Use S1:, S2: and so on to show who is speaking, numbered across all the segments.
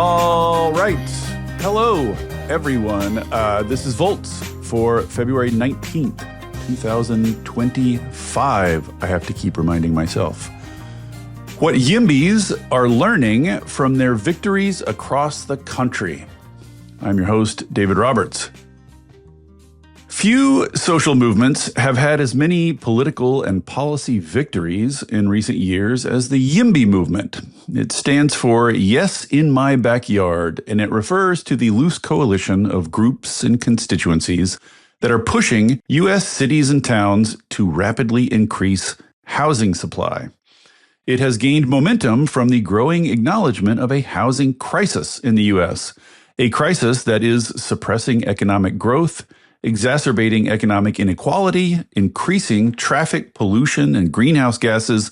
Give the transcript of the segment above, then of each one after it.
S1: All right. Hello, everyone. This is Volts for February 19th, 2025. I have to keep reminding myself. What YIMBYs are learning from their victories across the country. I'm your host, David Roberts. Few social movements have had as many political and policy victories in recent years as the YIMBY movement. It stands for Yes in My Backyard, and it refers to the loose coalition of groups and constituencies that are pushing U.S. cities and towns to rapidly increase housing supply. It has gained momentum from the growing acknowledgement of a housing crisis in the U.S., a crisis that is suppressing economic growth, exacerbating economic inequality, increasing traffic pollution and greenhouse gases,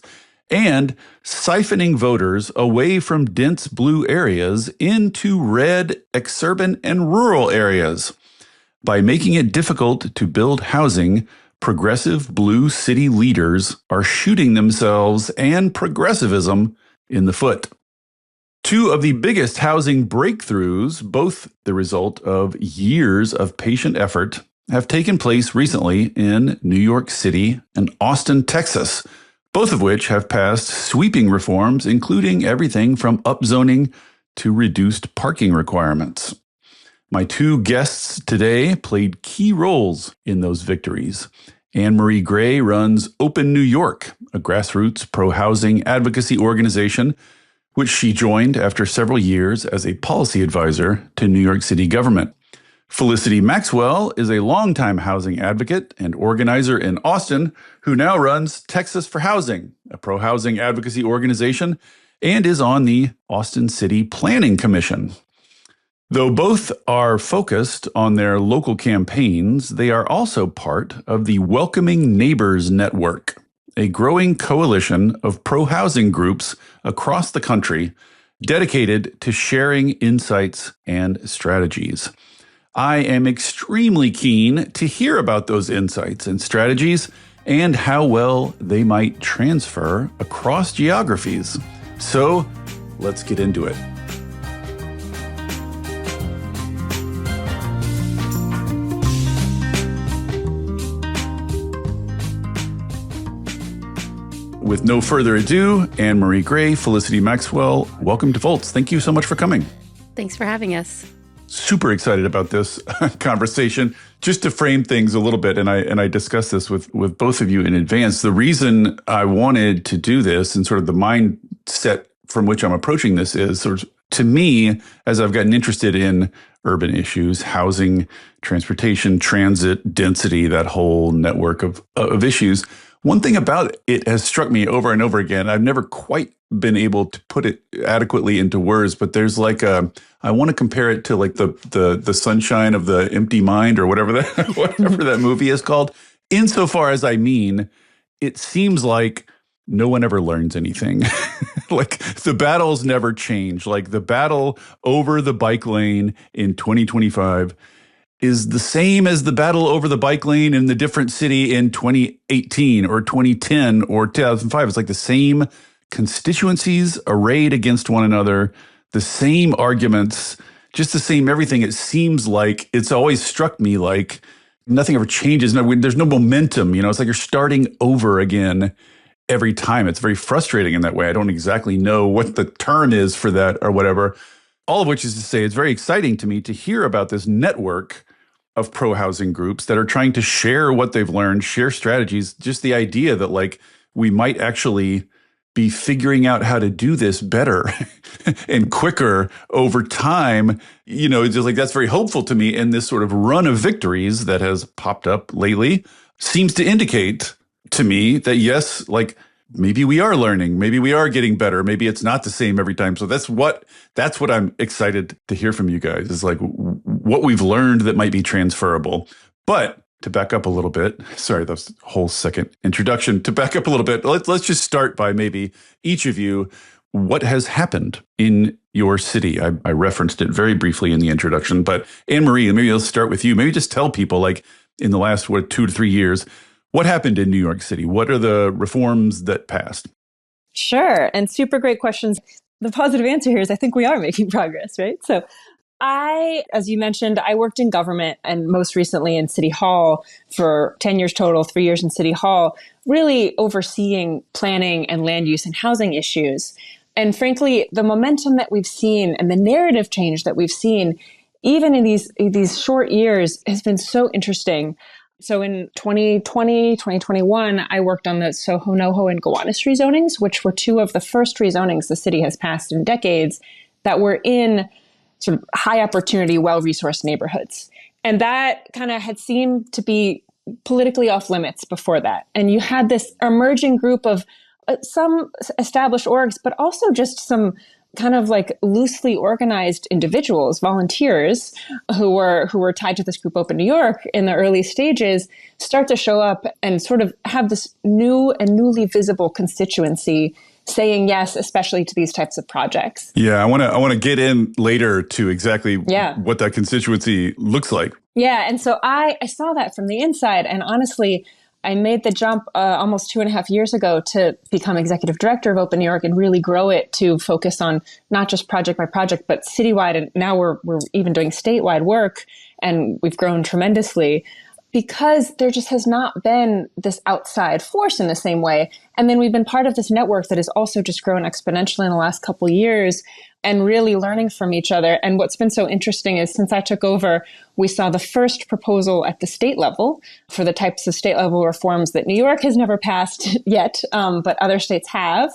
S1: and siphoning voters away from dense blue areas into red, exurban, and rural areas. By making it difficult to build housing, progressive blue city leaders are shooting themselves and progressivism in the foot. Two of the biggest housing breakthroughs, both the result of years of patient effort, have taken place recently in New York City and Austin, Texas, both of which have passed sweeping reforms, including everything from upzoning to reduced parking requirements. My two guests today played key roles in those victories. Annemarie Gray runs Open New York, a grassroots pro-housing advocacy organization which she joined after several years as a policy advisor to New York City government. Felicity Maxwell is a longtime housing advocate and organizer in Austin who now runs Texans For Housing, a pro-housing advocacy organization, and is on the Austin City Planning Commission. Though both are focused on their local campaigns, they are also part of the Welcoming Neighbors Network, a growing coalition of pro-housing groups across the country dedicated to sharing insights and strategies. I am extremely keen to hear about those insights and strategies and how well they might transfer across geographies. So let's get into it. With no further ado, Annemarie Gray, Felicity Maxwell, welcome to Volts. Thank you so much for coming.
S2: Thanks for having us.
S1: Super excited about this conversation. Just to frame things a little bit, and I discussed this with both of you in advance, the reason I wanted to do this and sort of the mindset from which I'm approaching this is sort of, to me, as I've gotten interested in urban issues, housing, transportation, transit, density, that whole network of issues, one thing about it has struck me over and over again. I've never quite been able to put it adequately into words, but there's like I want to compare it to like the sunshine of the empty mind or whatever that movie is called. Insofar as I mean, it seems like no one ever learns anything. Like the battles never change. Like the battle over the bike lane in 2025 is the same as the battle over the bike lane in the different city in 2018 or 2010 or 2005. It's like the same constituencies arrayed against one another, the same arguments, just the same everything. It seems like it's always struck me like nothing ever changes. There's no momentum. It's like you're starting over again every time. It's very frustrating in that way. I don't exactly know what the term is for that or whatever. All of which is to say, it's very exciting to me to hear about this network of pro-housing groups that are trying to share what they've learned, share strategies, just the idea that like we might actually be figuring out how to do this better and quicker over time. It's just like that's very hopeful to me. And this sort of run of victories that has popped up lately seems to indicate to me that yes, like maybe we are learning, maybe we are getting better, maybe it's not the same every time. So that's what I'm excited to hear from you guys, is like what we've learned that might be transferable. But to back up a little bit, sorry, that's a whole second introduction. To back up a little bit, let's just start by maybe each of you, what has happened in your city? I referenced it very briefly in the introduction, but Annemarie, maybe let's start with you. Maybe just tell people like in the last, 2 to 3 years, what happened in New York City? What are the reforms that passed?
S3: Sure. And super great questions.
S2: the positive answer here is I think we are making progress, right? So as you mentioned, I worked in government and most recently in City Hall for 10 years total, 3 years in City Hall, really overseeing planning and land use and housing issues. And frankly, the momentum that we've seen and the narrative change that we've seen, even in these short years, has been so interesting. So in 2020, 2021, I worked on the Soho, NoHo, and Gowanus rezonings, which were two of the first rezonings the city has passed in decades that were in sort of high opportunity, well-resourced neighborhoods. And that kind of had seemed to be politically off limits before that. And you had this emerging group of some established orgs, but also just some kind of like loosely organized individuals, volunteers who were tied to this group Open New York in the early stages, start to show up and sort of have this new and newly visible constituency saying yes, especially to these types of projects.
S1: Yeah, I want to get in later to exactly what that constituency looks like.
S2: Yeah, and so I saw that from the inside, and honestly, I made the jump almost 2.5 years ago to become executive director of Open New York and really grow it to focus on not just project by project, but citywide. And now we're even doing statewide work, and we've grown tremendously because there just has not been this outside force in the same way. And then we've been part of this network that has also just grown exponentially in the last couple of years and really learning from each other. And what's been so interesting is since I took over, we saw the first proposal at the state level for the types of state level reforms that New York has never passed yet, but other states have.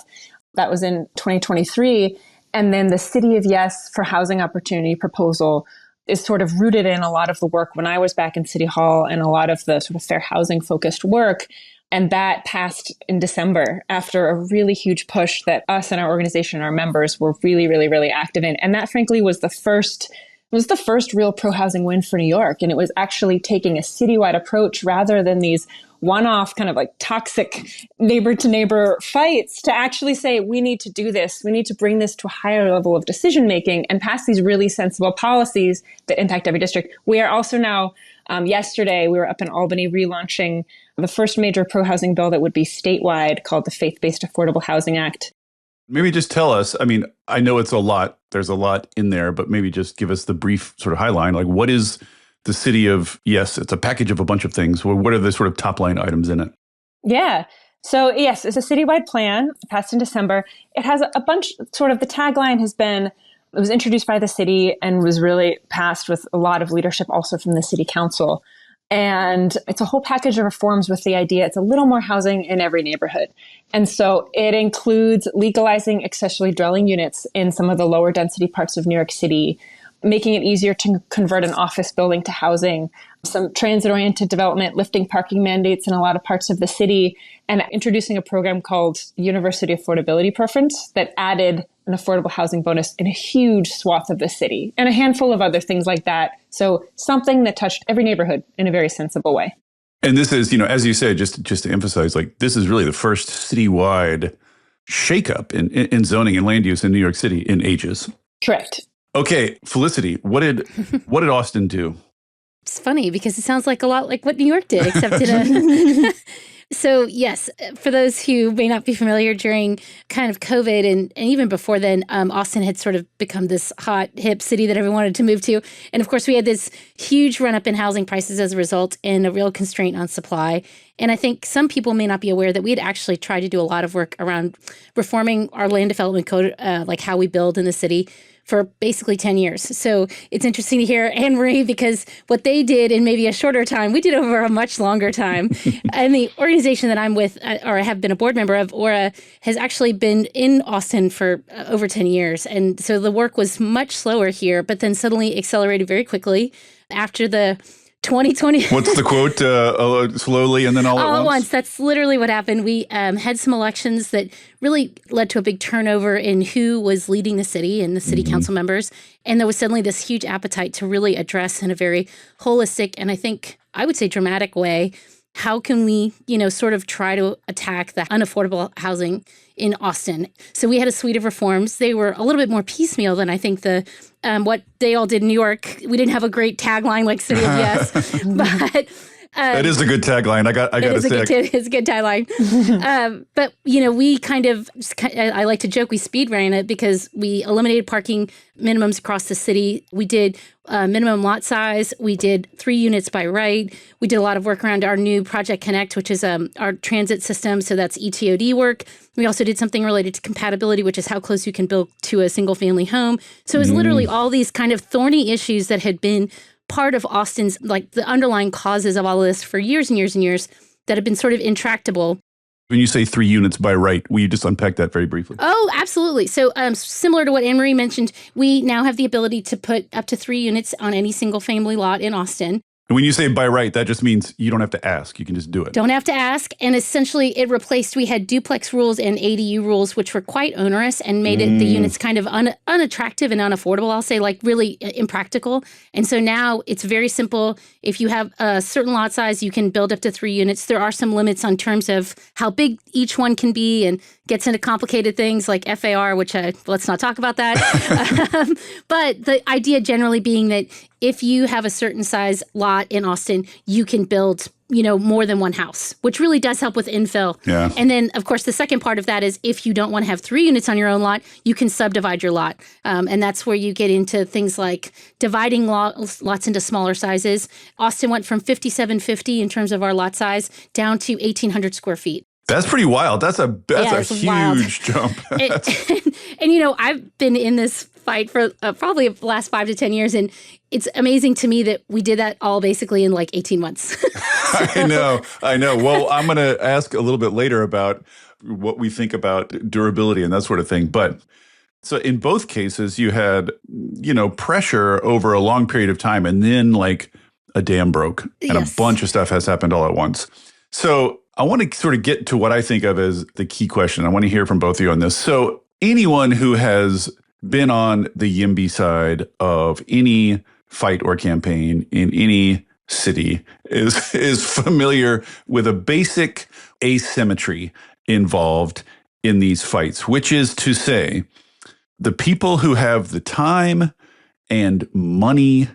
S2: That was in 2023. And then the City of Yes for Housing Opportunity proposal is sort of rooted in a lot of the work when I was back in City Hall and a lot of the sort of fair housing focused work. And that passed in December after a really huge push that us and our organization and our members were really, really, really active in. And that frankly was the first real pro-housing win for New York. And it was actually taking a citywide approach rather than these one-off kind of like toxic neighbor-to-neighbor fights to actually say, we need to do this. We need to bring this to a higher level of decision-making and pass these really sensible policies that impact every district. We are also now, yesterday, we were up in Albany relaunching the first major pro-housing bill that would be statewide called the Faith-Based Affordable Housing Act.
S1: Maybe just tell us, I mean, I know it's a lot, there's a lot in there, but maybe just give us the brief sort of highline, like what is the City of Yes? It's a package of a bunch of things. What are the sort of top line items in it?
S2: Yeah. So yes, it's a citywide plan passed in December. It has a bunch, sort of the tagline has been, it was introduced by the city and was really passed with a lot of leadership also from the city council. And it's a whole package of reforms with the idea it's a little more housing in every neighborhood. And so it includes legalizing accessory dwelling units in some of the lower density parts of New York City, making it easier to convert an office building to housing, some transit-oriented development, lifting parking mandates in a lot of parts of the city, and introducing a program called University Affordability Preference that added an affordable housing bonus in a huge swath of the city, and a handful of other things like that. So something that touched every neighborhood in a very sensible way.
S1: And this is, as you said, just to emphasize, like this is really the first citywide shakeup in zoning and land use in New York City in ages.
S2: Correct.
S1: Okay, Felicity, what did Austin do?
S3: It's funny because it sounds like a lot like what New York did, except in a... So yes, for those who may not be familiar, during kind of COVID and even before then, Austin had sort of become this hot, hip city that everyone wanted to move to. And of course, we had this huge run up in housing prices as a result and a real constraint on supply. And I think some people may not be aware that we had actually tried to do a lot of work around reforming our land development code, like how we build in the city, for basically 10 years. So it's interesting to hear Annemarie, because what they did in maybe a shorter time, we did over a much longer time. And the organization that I'm with, or I have been a board member of, Aura, has actually been in Austin for over 10 years. And so the work was much slower here, but then suddenly accelerated very quickly after the 2020.
S1: What's the quote? Slowly and then all at once?
S3: That's literally what happened. We had some elections that really led to a big turnover in who was leading the city and the city council members. And there was suddenly this huge appetite to really address in a very holistic and I would say dramatic way, how can we, sort of try to attack the unaffordable housing in Austin? So we had a suite of reforms. They were a little bit more piecemeal than I think what they all did in New York. We didn't have a great tagline like City of Yes, but
S1: That is a good tagline. I got to say.
S3: It's a good tagline. But, we I like to joke, we speed ran it because we eliminated parking minimums across the city. We did minimum lot size. We did 3 units by right. We did a lot of work around our new Project Connect, which is our transit system. So that's ETOD work. We also did something related to compatibility, which is how close you can build to a single family home. So it was literally all these kind of thorny issues that had been part of Austin's, like the underlying causes of all of this for years and years and years that have been sort of intractable.
S1: When you say 3 units by right, will you just unpack that very briefly?
S3: Oh, absolutely. So similar to what Annemarie mentioned, we now have the ability to put up to 3 units on any single family lot in Austin.
S1: And when you say by right, that just means you don't have to ask. You can just do it.
S3: Don't have to ask. And essentially it replaced, we had duplex rules and ADU rules, which were quite onerous and made it the units kind of unattractive and unaffordable, I'll say, like really impractical. And so now it's very simple. If you have a certain lot size, you can build up to 3 units. There are some limits on terms of how big each one can be and gets into complicated things like FAR, which let's not talk about that. But the idea generally being that if you have a certain size lot in Austin, you can build, more than one house, which really does help with infill.
S1: Yeah.
S3: And then, of course, the second part of that is if you don't want to have 3 units on your own lot, you can subdivide your lot. And that's where you get into things like dividing lots into smaller sizes. Austin went from 5,750 in terms of our lot size down to 1,800 square feet.
S1: That's pretty wild. That's a huge
S3: wild
S1: jump.
S3: and I've been in this fight for probably the last 5 to 10 years. And it's amazing to me that we did that all basically in like 18 months.
S1: I know. Well, I'm going to ask a little bit later about what we think about durability and that sort of thing. But so in both cases, you had, pressure over a long period of time and then like a dam broke and a bunch of stuff has happened all at once. So I want to sort of get to what I think of as the key question. I want to hear from both of you on this. So anyone who has been on the YIMBY side of any fight or campaign in any city is familiar with a basic asymmetry involved in these fights, which is to say the people who have the time and money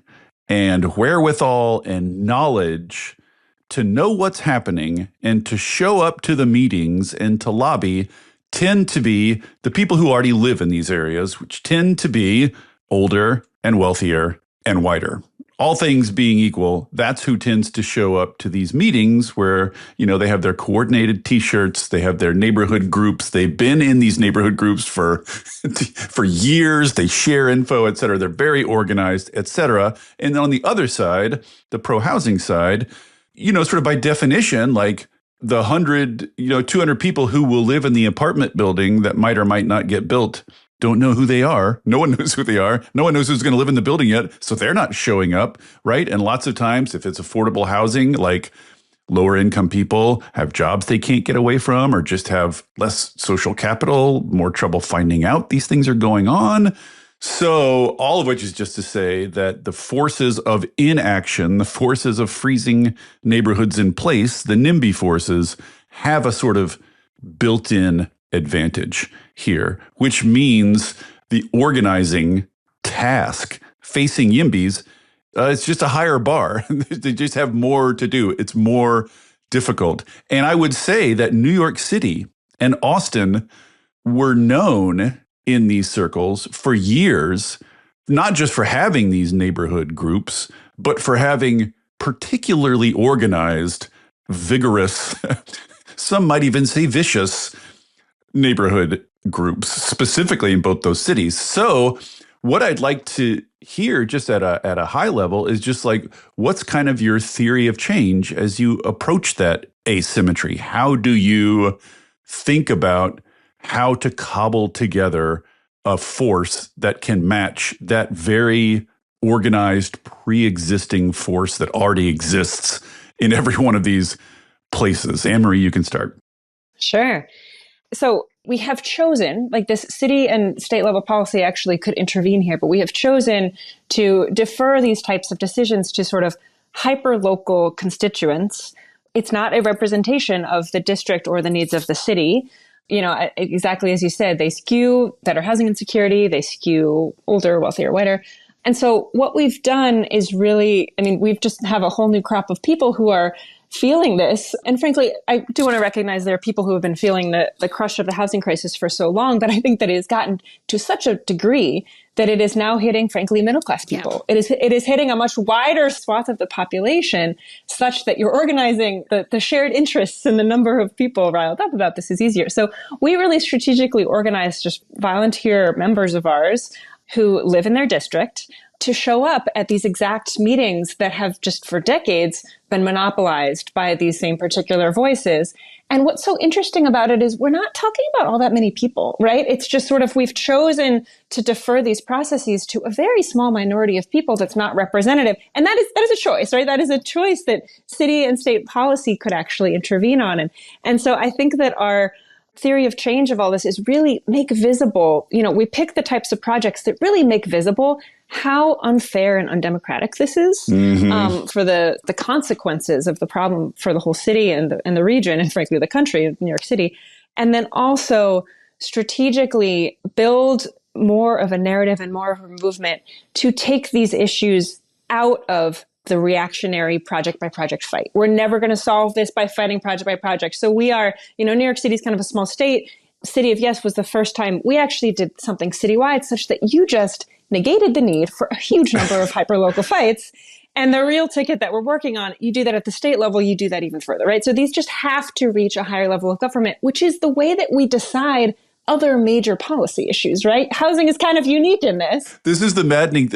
S1: and wherewithal and knowledge to know what's happening and to show up to the meetings and to lobby tend to be the people who already live in these areas, which tend to be older and wealthier and whiter. All things being equal, that's who tends to show up to these meetings where, they have their coordinated T-shirts, they have their neighborhood groups, they've been in these neighborhood groups for years, they share info, et cetera. They're very organized, et cetera. And then on the other side, the pro-housing side, sort of by definition, like the 100, 200 people who will live in the apartment building that might or might not get built don't know who they are. No one knows who they are. No one knows who's going to live in the building yet. So they're not showing up, right? And lots of times, if it's affordable housing, like lower income people have jobs they can't get away from or just have less social capital, more trouble finding out these things are going on. So all of which is just to say that the forces of inaction, the forces of freezing neighborhoods in place, the NIMBY forces, have a sort of built-in advantage here, which means the organizing task facing YIMBYs, it's just a higher bar. They just have more to do. It's more difficult. And I would say that New York City and Austin were known in these circles for years, not just for having these neighborhood groups, but for having particularly organized, vigorous, some might even say vicious neighborhood groups, specifically in both those cities. So what I'd like to hear just at a high level is just like, what's kind of your theory of change as you approach that asymmetry? How do you think about how to cobble together a force that can match that very organized, pre-existing force that already exists in every one of these places? Annemarie, you can start.
S2: Sure. So we have chosen, like this city and state level policy actually could intervene here, but we have chosen to defer these types of decisions to sort of hyper-local constituents. It's not a representation of the district or the needs of the city. Exactly as you said, they skew better housing insecurity, they skew older, wealthier, whiter. And so what we've done is really, we've just have a whole new crop of people who are feeling this. And frankly, I do want to recognize there are people who have been feeling the crush of the housing crisis for so long, but I think that it has gotten to such a degree that it is now hitting, frankly, middle-class people. Yeah. It is hitting a much wider swath of the population such that you're organizing the shared interests and the number of people riled up about this is easier. So we really strategically organized just volunteer members of ours who live in their district to show up at these exact meetings that have just for decades been monopolized by these same particular voices. And what's so interesting about it is we're not talking about all that many people, right? It's just sort of we've chosen to defer these processes to a very small minority of people that's not representative. And that is a choice, right? That is a choice that city and state policy could actually intervene on. And so I think that our theory of change of all this is really make visible, we pick the types of projects that really make visible how unfair and undemocratic this is for the consequences of the problem for the whole city and the region and frankly the country of New York City. And then also strategically build more of a narrative and more of a movement to take these issues out of the reactionary project by project fight. We're never going to solve this by fighting project by project. So we are, New York City is kind of a small state. City of Yes was the first time we actually did something citywide such that you just negated the need for a huge number of hyperlocal fights. And the real ticket that we're working on, you do that at the state level, you do that even further, right? So these just have to reach a higher level of government, which is the way that we decide other major policy issues, right? Housing is kind of unique in this.
S1: This is the maddening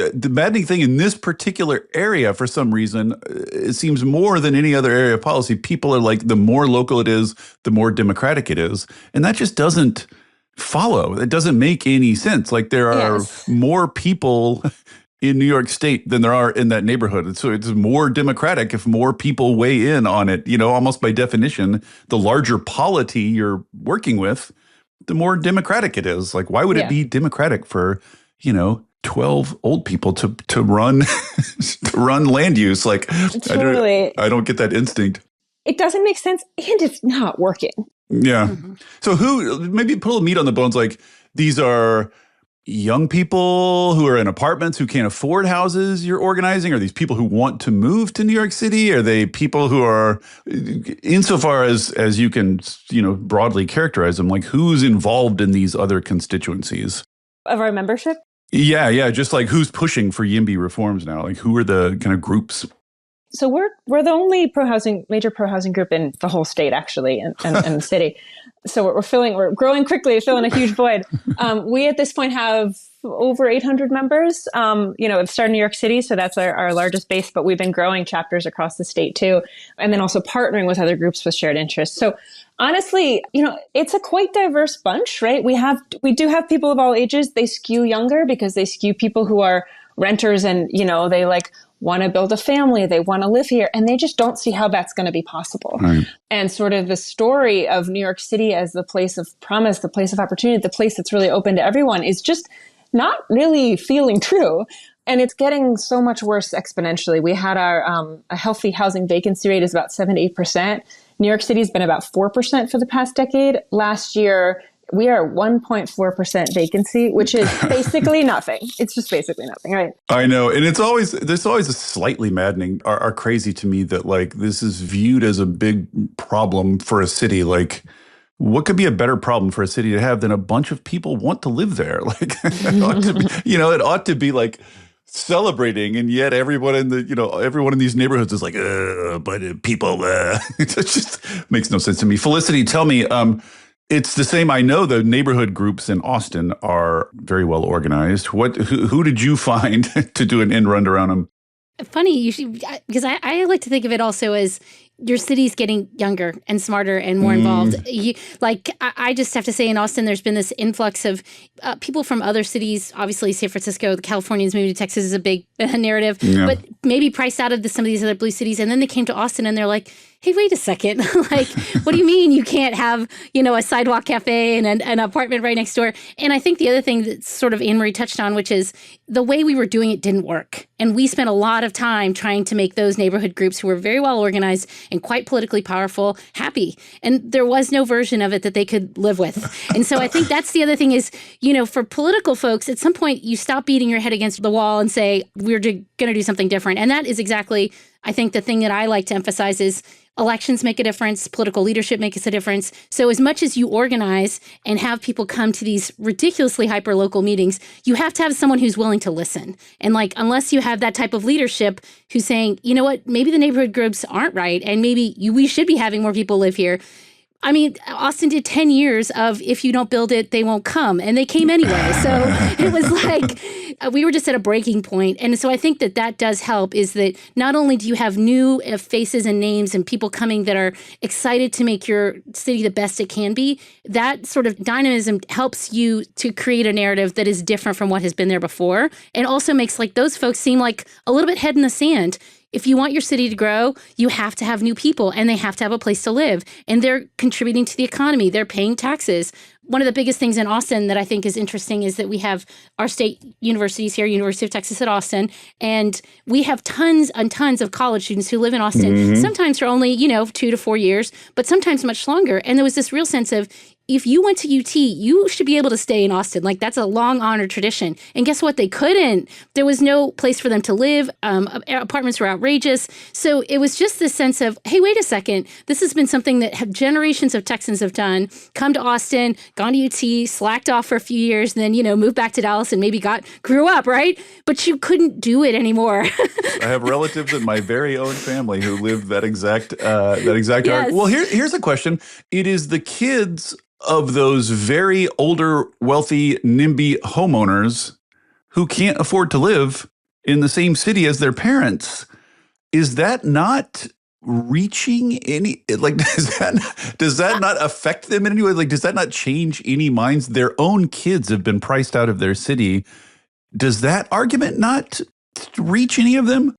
S1: thing in this particular area. For some reason, it seems more than any other area of policy. People are like, the more local it is, the more democratic it is. And that just doesn't follow. It doesn't make any sense. Like there are more people in New York State than there are in that neighborhood. And so it's more democratic if more people weigh in on it, almost by definition, the larger polity you're working with, the more democratic it is. Like, why would it be democratic for, 12 old people to run to run land use? Like,
S2: totally.
S1: I don't get that instinct.
S2: It doesn't make sense, and it's not working.
S1: Yeah. So maybe put a little meat on the bones, like these are young people who are in apartments who can't afford houses you're organizing? Are these people who want to move to New York City? Are they people who are, insofar as you can, broadly characterize them, like who's involved in these other constituencies?
S2: Of our membership?
S1: Yeah. Just like who's pushing for YIMBY reforms now? Like who are the kind of groups?
S2: So we're the only major pro-housing group in the whole state, actually, and the city. So we're growing quickly, filling a huge void. We at this point have over 800 members. It started in New York City, so that's our largest base, but we've been growing chapters across the state too, and then also partnering with other groups with shared interests. So honestly, it's a quite diverse bunch, right? We do have people of all ages. They skew younger because they skew people who are renters and, they want to build a family, they want to live here, and they just don't see how that's going to be possible. Right. And sort of the story of New York City as the place of promise, the place of opportunity, the place that's really open to everyone is just not really feeling true. And it's getting so much worse exponentially. We had our a healthy housing vacancy rate is about 7-8%. New York City's been about 4% for the past decade. Last year, we are 1.4% vacancy, which is basically nothing. It's just basically nothing, right?
S1: I know. And there's always a slightly maddening, are crazy to me that like this is viewed as a big problem for a city. Like, what could be a better problem for a city to have than a bunch of people want to live there? Like, it ought to be like celebrating, and yet everyone in these neighborhoods is like, but people, it just makes no sense to me. Felicity, tell me, it's the same. I know the neighborhood groups in Austin are very well organized. Who did you find to do an end run around them?
S3: Funny, because I like to think of it also as your city's getting younger and smarter and more involved. I just have to say in Austin, there's been this influx of people from other cities. Obviously, San Francisco, the Californians moving to Texas is a big narrative, but maybe priced out of some of these other blue cities. And then they came to Austin and they're like, hey, wait a second. Like, what do you mean you can't have, a sidewalk cafe and an apartment right next door? And I think the other thing that sort of Annemarie touched on, which is the way we were doing it didn't work. And we spent a lot of time trying to make those neighborhood groups who were very well organized and quite politically powerful, happy. And there was no version of it that they could live with. And so I think that's the other thing is, for political folks, at some point you stop beating your head against the wall and say, we're going to do something different. And that is exactly, I think, the thing that I like to emphasize is elections make a difference. Political leadership makes a difference. So as much as you organize and have people come to these ridiculously hyper-local meetings, you have to have someone who's willing to listen. And unless you have that type of leadership who's saying, you know what, maybe the neighborhood groups aren't right, and maybe we should be having more people live here. I mean, Austin did 10 years of if you don't build it, they won't come. And they came anyway. So it was we were just at a breaking point. And so I think that does help is that not only do you have new faces and names and people coming that are excited to make your city the best it can be, that sort of dynamism helps you to create a narrative that is different from what has been there before. And also makes those folks seem like a little bit head in the sand. If you want your city to grow, you have to have new people and they have to have a place to live. And they're contributing to the economy. They're paying taxes. One of the biggest things in Austin that I think is interesting is that we have our state universities here, University of Texas at Austin, and we have tons and tons of college students who live in Austin, sometimes for only, 2 to 4 years, but sometimes much longer. And there was this real sense of, if you went to UT, you should be able to stay in Austin. That's a long honored tradition. And guess what? They couldn't. There was no place for them to live. Apartments were outrageous. So it was just this sense of, hey, wait a second. This has been something that generations of Texans have done. Come to Austin, gone to UT, slacked off for a few years, and then, moved back to Dallas and maybe grew up, right? But you couldn't do it anymore.
S1: I have relatives in my very own family who live that exact
S3: Yes.
S1: Well, here's a question. It is the kids of those very older, wealthy NIMBY homeowners who can't afford to live in the same city as their parents. Is that not reaching any, does that not affect them in any way? Does that not change any minds? Their own kids have been priced out of their city. Does that argument not reach any of them?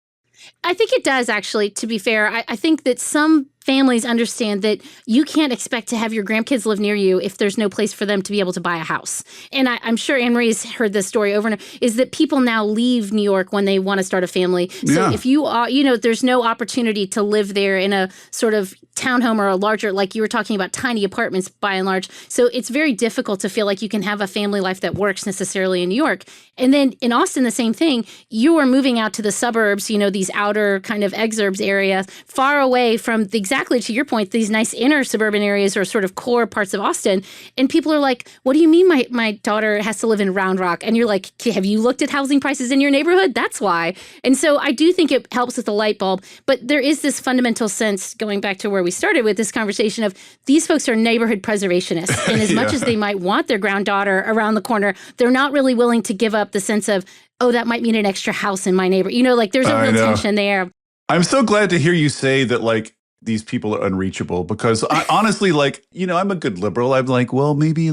S3: I think it does, actually, to be fair. I think that some families understand that you can't expect to have your grandkids live near you if there's no place for them to be able to buy a house. And I'm sure Annemarie's heard this story over and over, is that people now leave New York when they want to start a family. So if you are, there's no opportunity to live there in a sort of townhome or a larger, like you were talking about, tiny apartments by and large. So it's very difficult to feel like you can have a family life that works necessarily in New York. And then in Austin, the same thing. You are moving out to the suburbs, these outer kind of exurbs areas, far away from exactly to your point, these nice inner suburban areas or sort of core parts of Austin. And people are like, what do you mean my daughter has to live in Round Rock? And you're like, have you looked at housing prices in your neighborhood? That's why. And so I do think it helps with the light bulb. But there is this fundamental sense, going back to where we started with this conversation, of these folks are neighborhood preservationists. And as much as they might want their granddaughter around the corner, they're not really willing to give up the sense of, oh, that might mean an extra house in my neighbor. There's a real tension there.
S1: I'm so glad to hear you say that, these people are unreachable, because I honestly, I'm a good liberal. I'm like, well, maybe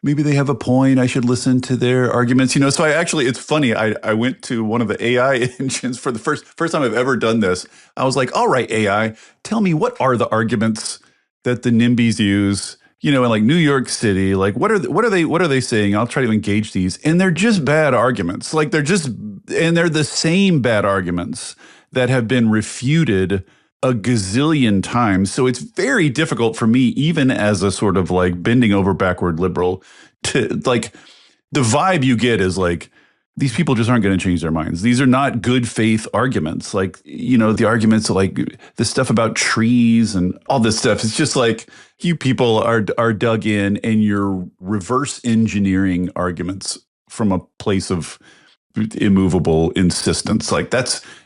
S1: they have a point. I should listen to their arguments, So it's funny. I went to one of the AI engines for the first time I've ever done this. I was like, all right, AI, tell me, what are the arguments that the NIMBYs use, in New York City? What are they saying? I'll try to engage these. And they're just bad arguments. They're the same bad arguments that have been refuted a gazillion times. So it's very difficult for me, even as a sort of bending over backward liberal, to the vibe you get is these people just aren't going to change their minds. These are not good faith arguments. The arguments the stuff about trees and all this stuff. It's just you people are dug in and you're reverse engineering arguments from a place of immovable insistence.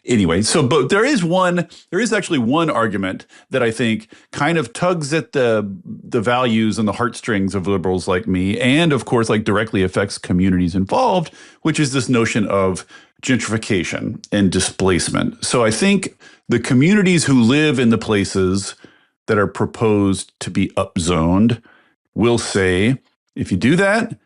S1: Anyway. So, but there is actually one argument that I think kind of tugs at the values and the heartstrings of liberals like me, and of course, directly affects communities involved, which is this notion of gentrification and displacement. So I think the communities who live in the places that are proposed to be upzoned will say, if you do that,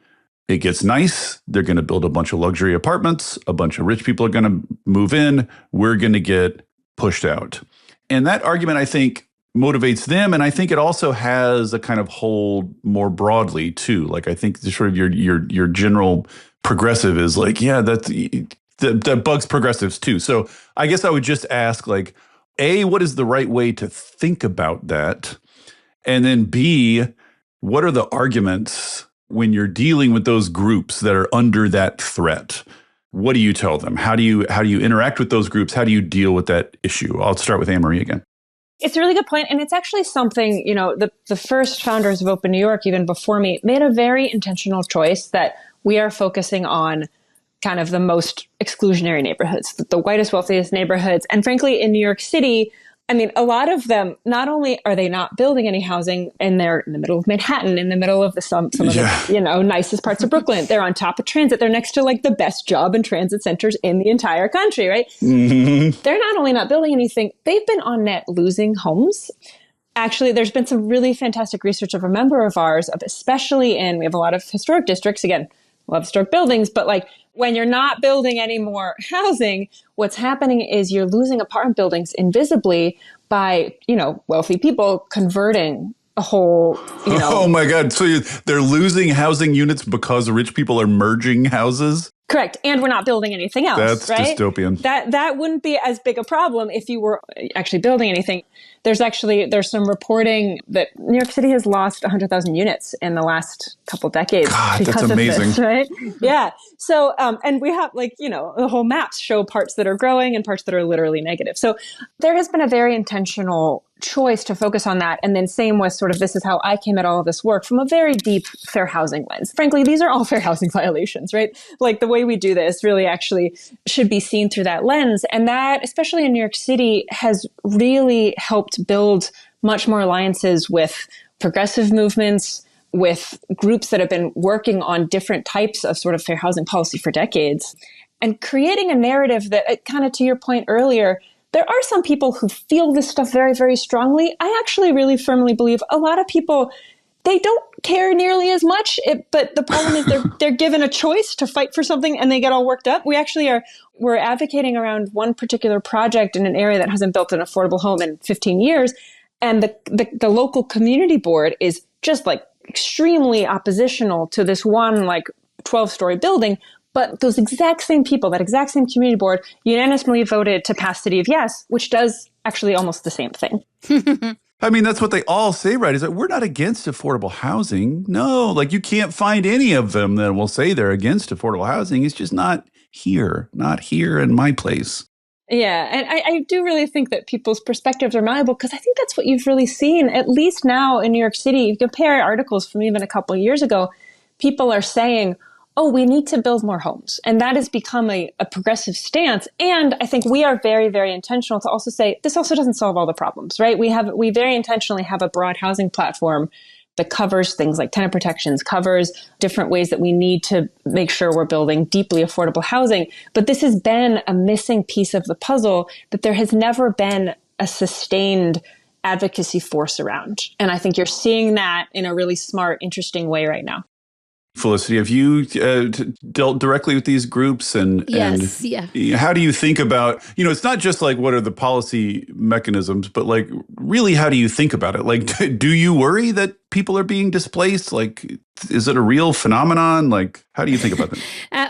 S1: it gets nice. They're going to build a bunch of luxury apartments. A bunch of rich people are going to move in. We're going to get pushed out. And that argument, I think, motivates them. And I think it also has a kind of hold more broadly, too. I think sort of your general progressive is that bugs progressives, too. So I guess I would just ask, A, what is the right way to think about that? And then B, what are the arguments when you're dealing with those groups that are under that threat? What do you tell them? How do you interact with those groups? How do you deal with that issue? I'll start with Annemarie again.
S2: It's a really good point. And it's actually something, the first founders of Open New York, even before me, made a very intentional choice that we are focusing on kind of the most exclusionary neighborhoods, the whitest, wealthiest neighborhoods. And frankly, in New York City, I mean, a lot of them, not only are they not building any housing, and they're in the middle of Manhattan, in the middle of some of the, nicest parts of Brooklyn. They're on top of transit. They're next to like the best job and transit centers in the entire country, right? Mm-hmm. They're not only not building anything, they've been on net losing homes. Actually, there's been some really fantastic research of a member of ours, especially we have a lot of historic districts, again, love historic buildings, but like when you're not building any more housing, what's happening is you're losing apartment buildings invisibly by, wealthy people converting a whole,
S1: Oh my God. So they're losing housing units because rich people are merging houses?
S2: Correct. And we're not building anything else.
S1: That's
S2: right?
S1: dystopian.
S2: That wouldn't be as big a problem if you were actually building anything. There's some reporting that New York City has lost 100,000 units in the last couple decades.
S1: God,
S2: because
S1: that's amazing.
S2: Of this, right? Yeah. So, and we have the whole maps show parts that are growing and parts that are literally negative. So there has been a very intentional choice to focus on that. And then same with sort of, this is how I came at all of this work from a very deep fair housing lens. Frankly, these are all fair housing violations, right? Like the way we do this really actually should be seen through that lens. And that, especially in New York City, has really helped build much more alliances with progressive movements, with groups that have been working on different types of sort of fair housing policy for decades, and creating a narrative that, kind of to your point earlier, there are some people who feel this stuff very, very strongly. I actually really firmly believe a lot of people, they don't care nearly as much, but the problem is they're given a choice to fight for something and they get all worked up. We're advocating around one particular project in an area that hasn't built an affordable home in 15 years. And the local community board is just like extremely oppositional to this one like 12-story building. But those exact same people, that exact same community board, unanimously voted to pass City of Yes, which does actually almost the same thing.
S1: I mean, that's what they all say, right? Is that we're not against affordable housing. No, like you can't find any of them that will say they're against affordable housing. It's just not here in my place.
S2: Yeah, and I do really think that people's perspectives are malleable because I think that's what you've really seen, at least now in New York City. You compare articles from even a couple of years ago, people are saying, oh, we need to build more homes. And that has become a progressive stance. And I think we are very, very intentional to also say, this also doesn't solve all the problems, right? We very intentionally have a broad housing platform that covers things like tenant protections, covers different ways that we need to make sure we're building deeply affordable housing. But this has been a missing piece of the puzzle that there has never been a sustained advocacy force around. And I think you're seeing that in a really smart, interesting way right now.
S1: Felicity, have you dealt directly with these groups?
S3: Yes,
S1: yeah. How do you think about, it's not just like what are the policy mechanisms, but like really how do you think about it? Like, do you worry that people are being displaced? Like, is it a real phenomenon? Like, how do you think about that?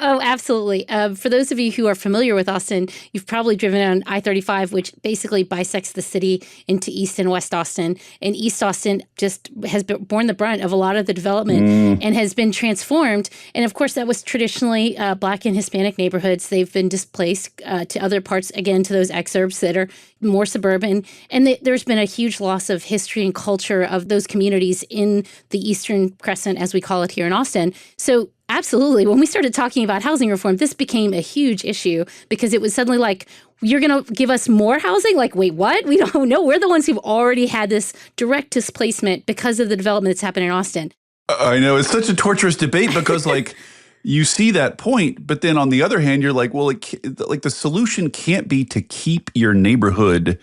S3: Oh, absolutely. For those of you who are familiar with Austin, you've probably driven on I-35, which basically bisects the city into East and West Austin. And East Austin just has borne the brunt of a lot of the development and has been transformed. And of course, that was traditionally Black and Hispanic neighborhoods. They've been displaced to other parts, again, to those exurbs that are more suburban. And there's been a huge loss of history and culture of those communities in the Eastern Crescent, as we call it here in Austin. So absolutely, when we started talking about housing reform, this became a huge issue because it was suddenly like, you're going to give us more housing? Like, wait, what? We don't know. We're the ones who've already had this direct displacement because of the development that's happened in Austin.
S1: I know. It's such a torturous debate because like you see that point, but then on the other hand, you're like, well, like the solution can't be to keep your neighborhood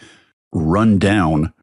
S1: run down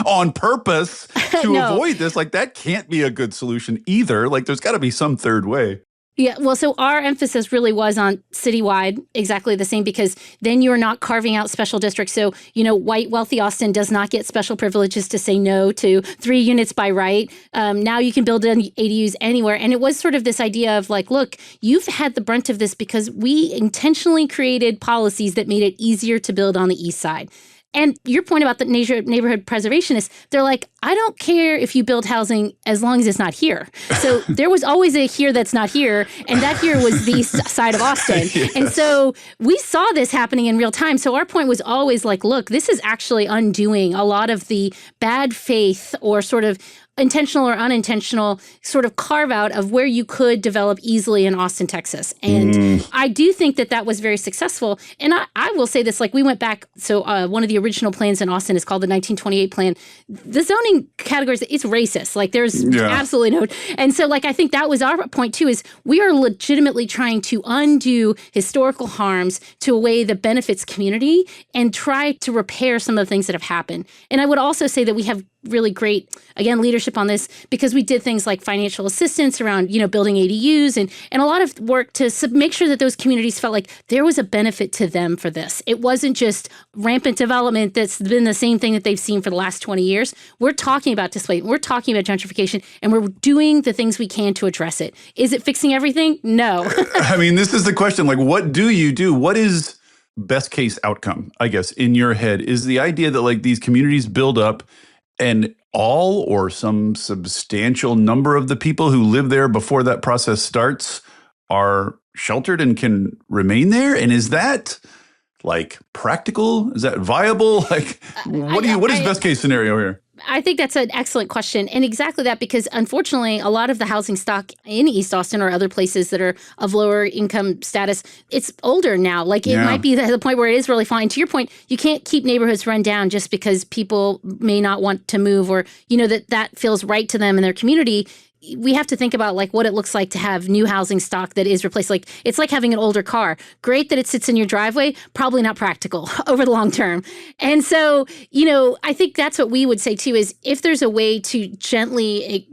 S1: on purpose to avoid this. Like that can't be a good solution either. Like there's got to be some third way.
S3: Yeah, well, so our emphasis really was on citywide, exactly the same, because then you're not carving out special districts. So, white, wealthy Austin does not get special privileges to say no to 3 units by right. Now you can build ADUs anywhere. And it was sort of this idea of like, look, you've had the brunt of this because we intentionally created policies that made it easier to build on the east side. And your point about the neighborhood preservationists, they're like, I don't care if you build housing as long as it's not here. So there was always a here that's not here, and that here was the east side of Austin. Yes. And so we saw this happening in real time. So our point was always like, look, this is actually undoing a lot of the bad faith or sort of intentional or unintentional sort of carve out of where you could develop easily in Austin, Texas. And I do think that that was very successful. And I will say this, like we went back. So one of the original plans in Austin is called the 1928 plan. The zoning categories, it's racist. Like there's absolutely no. And so like, I think that was our point too, is we are legitimately trying to undo historical harms to a way that benefits community and try to repair some of the things that have happened. And I would also say that we have really great, again, leadership on this because we did things like financial assistance around, building ADUs and a lot of work to make sure that those communities felt like there was a benefit to them for this. It wasn't just rampant development that's been the same thing that they've seen for the last 20 years. We're talking about displacement. We're talking about gentrification, and we're doing the things we can to address it. Is it fixing everything? No.
S1: I mean, this is the question. Like, what do you do? What is best case outcome, I guess, in your head? Is the idea that like these communities build up and all or some substantial number of the people who live there before that process starts are sheltered and can remain there? And is that like practical? Is that viable? Like, what is best case scenario here?
S3: I think that's an excellent question. And exactly that, because unfortunately, a lot of the housing stock in East Austin or other places that are of lower income status, it's older now. Like it might be the point where it is really fine. To your point, you can't keep neighborhoods run down just because people may not want to move or, that feels right to them in their community. We have to think about like what it looks like to have new housing stock that is replaced. Like it's like having an older car. Great that it sits in your driveway, probably not practical over the long term. And so, I think that's what we would say too, is if there's a way to gently,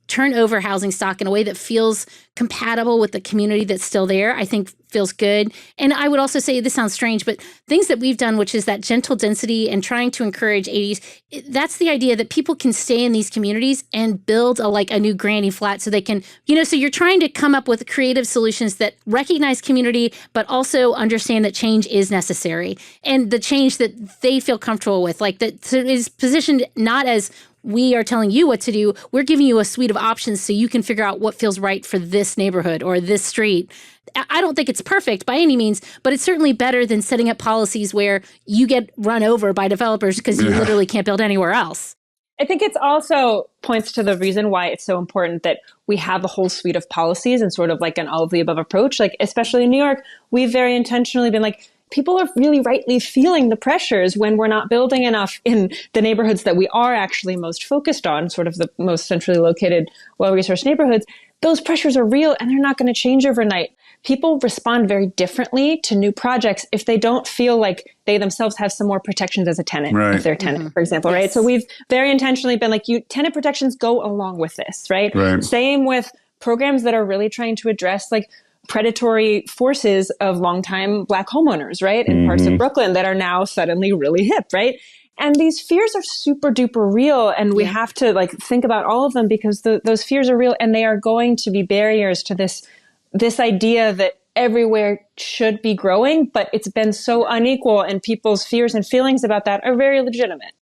S3: turn over housing stock in a way that feels compatible with the community that's still there, I think feels good. And I would also say, this sounds strange, but things that we've done, which is that gentle density and trying to encourage ADUs, that's the idea that people can stay in these communities and build a new granny flat so they can, so you're trying to come up with creative solutions that recognize community, but also understand that change is necessary and the change that they feel comfortable with, like that is positioned not as we are telling you what to do. We're giving you a suite of options so you can figure out what feels right for this neighborhood or this street. I don't think it's perfect by any means, but it's certainly better than setting up policies where you get run over by developers because you literally can't build anywhere else.
S2: I think it's also points to the reason why it's so important that we have a whole suite of policies and sort of like an all of the above approach. Like, especially in New York, we've very intentionally been like, people are really rightly feeling the pressures when we're not building enough in the neighborhoods that we are actually most focused on, sort of the most centrally located, well-resourced neighborhoods. Those pressures are real and they're not going to change overnight. People respond very differently to new projects if they don't feel like they themselves have some more protections as a tenant, if they're a tenant, for example, right? So we've very intentionally been like, tenant protections go along with this, right? Same with programs that are really trying to address like predatory forces of longtime Black homeowners, right? In parts of Brooklyn that are now suddenly really hip, right? And these fears are super duper real. And we have to like think about all of them because those fears are real and they are going to be barriers to this idea that everywhere should be growing, but it's been so unequal and people's fears and feelings about that are very legitimate.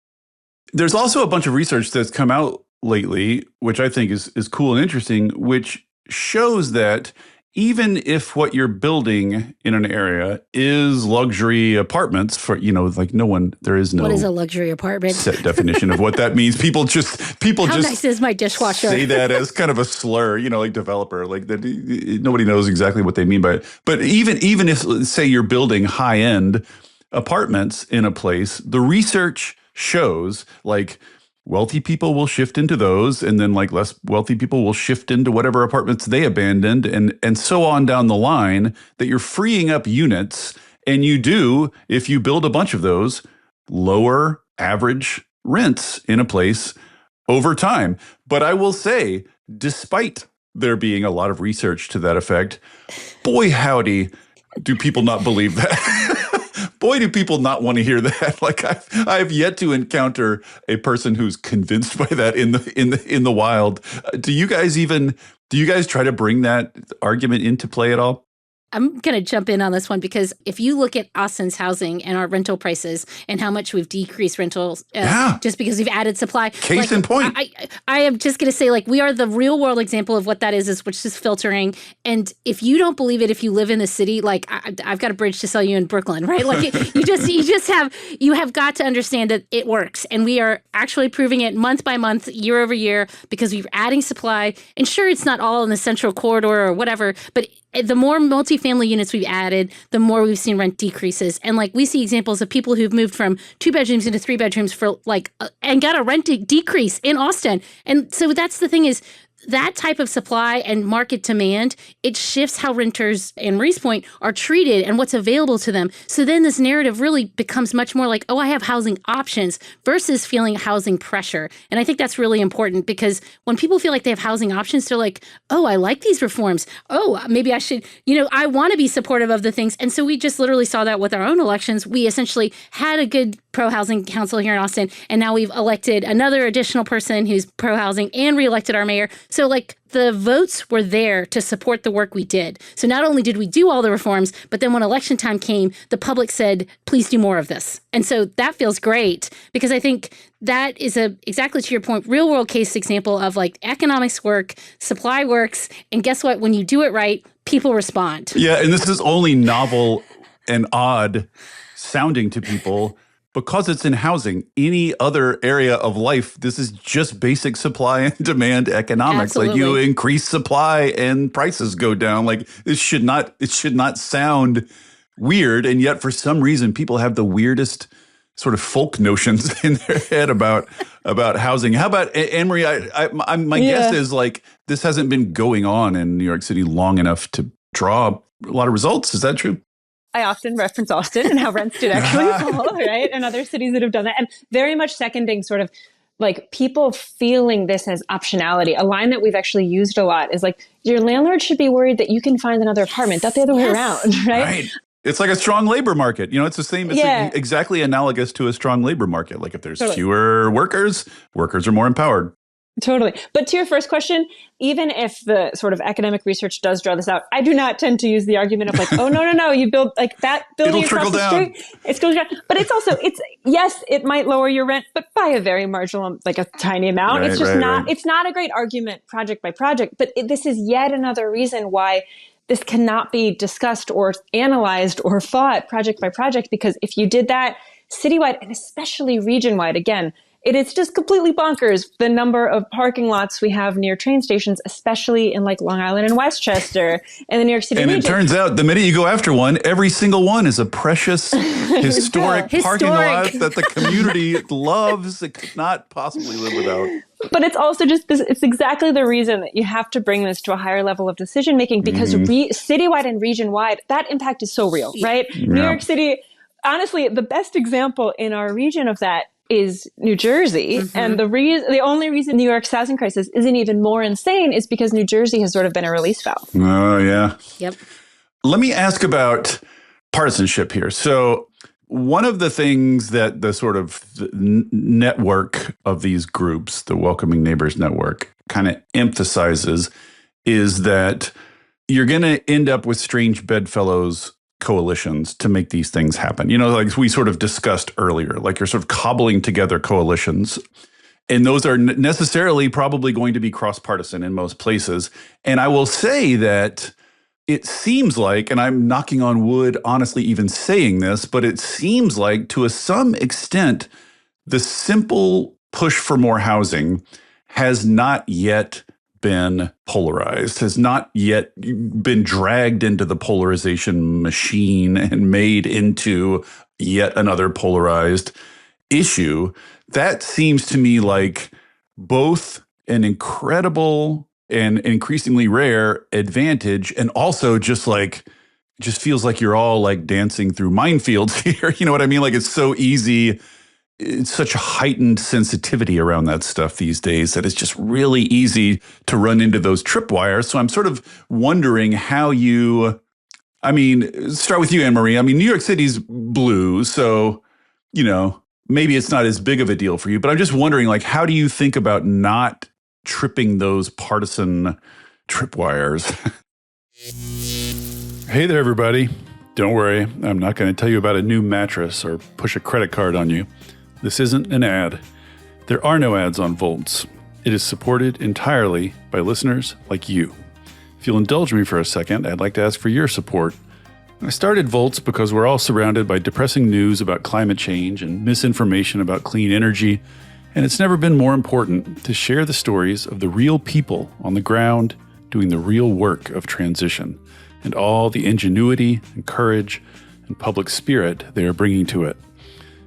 S1: There's also a bunch of research that's come out lately, which I think is cool and interesting, which shows that even if what you're building in an area is luxury apartments for, like there is no.
S3: What is a luxury apartment?
S1: Set definition of what that means. People just
S3: How nice is my dishwasher?
S1: Say that as kind of a slur, like developer, like that. Nobody knows exactly what they mean by it. But even if, say, you're building high end apartments in a place, the research shows like wealthy people will shift into those, and then like less wealthy people will shift into whatever apartments they abandoned, and so on down the line, that you're freeing up units. And you do, if you build a bunch of those, lower average rents in a place over time. But I will say, despite there being a lot of research to that effect, boy howdy, do people not believe that. Boy, do people not want to hear that. Like I've yet to encounter a person who's convinced by that in the wild. Do you guys try to bring that argument into play at all?
S3: I'm going to jump in on this one because if you look at Austin's housing and our rental prices and how much we've decreased rentals just because we've added supply.
S1: Case in point.
S3: I am just going to say, like, we are the real world example of what that is which is filtering. And if you don't believe it, if you live in the city, like I've got a bridge to sell you in Brooklyn, right? Like you have got to understand that it works. And we are actually proving it month by month, year over year, because we're adding supply. And sure, it's not all in the central corridor or whatever, but the more multifamily units we've added, the more we've seen rent decreases. And like we see examples of people who've moved from 2 bedrooms into 3 bedrooms for and got a rent decrease in Austin. And so that's the thing is that type of supply and market demand, it shifts how renters, in Marie's point, are treated and what's available to them. So then this narrative really becomes much more like, oh, I have housing options versus feeling housing pressure. And I think that's really important because when people feel like they have housing options, they're like, oh, I like these reforms. Oh, maybe I should, I want to be supportive of the things. And so we just literally saw that with our own elections. We essentially had a good pro-housing council here in Austin, and now we've elected another additional person who's pro-housing and reelected our mayor. So like the votes were there to support the work we did. So not only did we do all the reforms, but then when election time came, the public said, please do more of this. And so that feels great because I think that is exactly to your point, real world case example of like economics work, supply works. And guess what? When you do it right, people respond.
S1: Yeah. And this is only novel and odd sounding to people because it's in housing. Any other area of life, this is just basic supply and demand economics.
S3: Absolutely.
S1: Like you increase supply and prices go down. Like it should not sound weird. And yet for some reason, people have the weirdest sort of folk notions in their head about housing. How about Annemarie? My guess is like this hasn't been going on in New York City long enough to draw a lot of results. Is that true?
S2: I often reference Austin and how rents did actually fall, right? And other cities that have done that. And very much seconding sort of like people feeling this as optionality. A line that we've actually used a lot is like, your landlord should be worried that you can find another apartment, not the other way around, right?
S1: It's like a strong labor market. It's the same. It's exactly analogous to a strong labor market. Like if there's fewer workers are more empowered.
S2: Totally. But to your first question, even if the sort of academic research does draw this out, I do not tend to use the argument of like, oh, no, you build like that building across the street. It's going down. But it's also, yes, it might lower your rent, but by a very marginal, like a tiny amount. It's just it's not a great argument project by project. But this is yet another reason why this cannot be discussed or analyzed or fought project by project, because if you did that citywide and especially region-wide, again, it is just completely bonkers, the number of parking lots we have near train stations, especially in like Long Island and Westchester and the New York City region.
S1: And it turns out the minute you go after one, every single one is a precious historic parking lot that the community loves. It could not possibly live without.
S2: But it's also just this, it's exactly the reason that you have to bring this to a higher level of decision making, because citywide and region-wide, that impact is so real, right? Yeah. New York City, honestly, the best example in our region of that is New Jersey. And the only reason New York's housing crisis isn't even more insane is because New Jersey has sort of been a release valve.
S1: Oh, yeah.
S3: Yep.
S1: Let me ask about partisanship here. So one of the things that the sort of network of these groups, the Welcoming Neighbors Network, kind of emphasizes is that you're going to end up with strange bedfellows coalitions to make these things happen. Like we sort of discussed earlier, like you're sort of cobbling together coalitions. And those are necessarily probably going to be cross-partisan in most places. And I will say that it seems like, and I'm knocking on wood, honestly, even saying this, but it seems like to some extent, the simple push for more housing has not yet been polarized, has not yet been dragged into the polarization machine and made into yet another polarized issue. That seems to me like both an incredible and increasingly rare advantage, and also just feels like you're all like dancing through minefields here. You know what I mean? Like it's so easy. It's such a heightened sensitivity around that stuff these days that it's just really easy to run into those tripwires. So I'm sort of wondering how start with you, Annemarie. I mean, New York City's blue, so, maybe it's not as big of a deal for you, but I'm just wondering, like, how do you think about not tripping those partisan tripwires? Hey there, everybody. Don't worry, I'm not going to tell you about a new mattress or push a credit card on you. This isn't an ad. There are no ads on Volts. It is supported entirely by listeners like you. If you'll indulge me for a second, I'd like to ask for your support. I started Volts because we're all surrounded by depressing news about climate change and misinformation about clean energy, and it's never been more important to share the stories of the real people on the ground doing the real work of transition, and all the ingenuity and courage and public spirit they are bringing to it.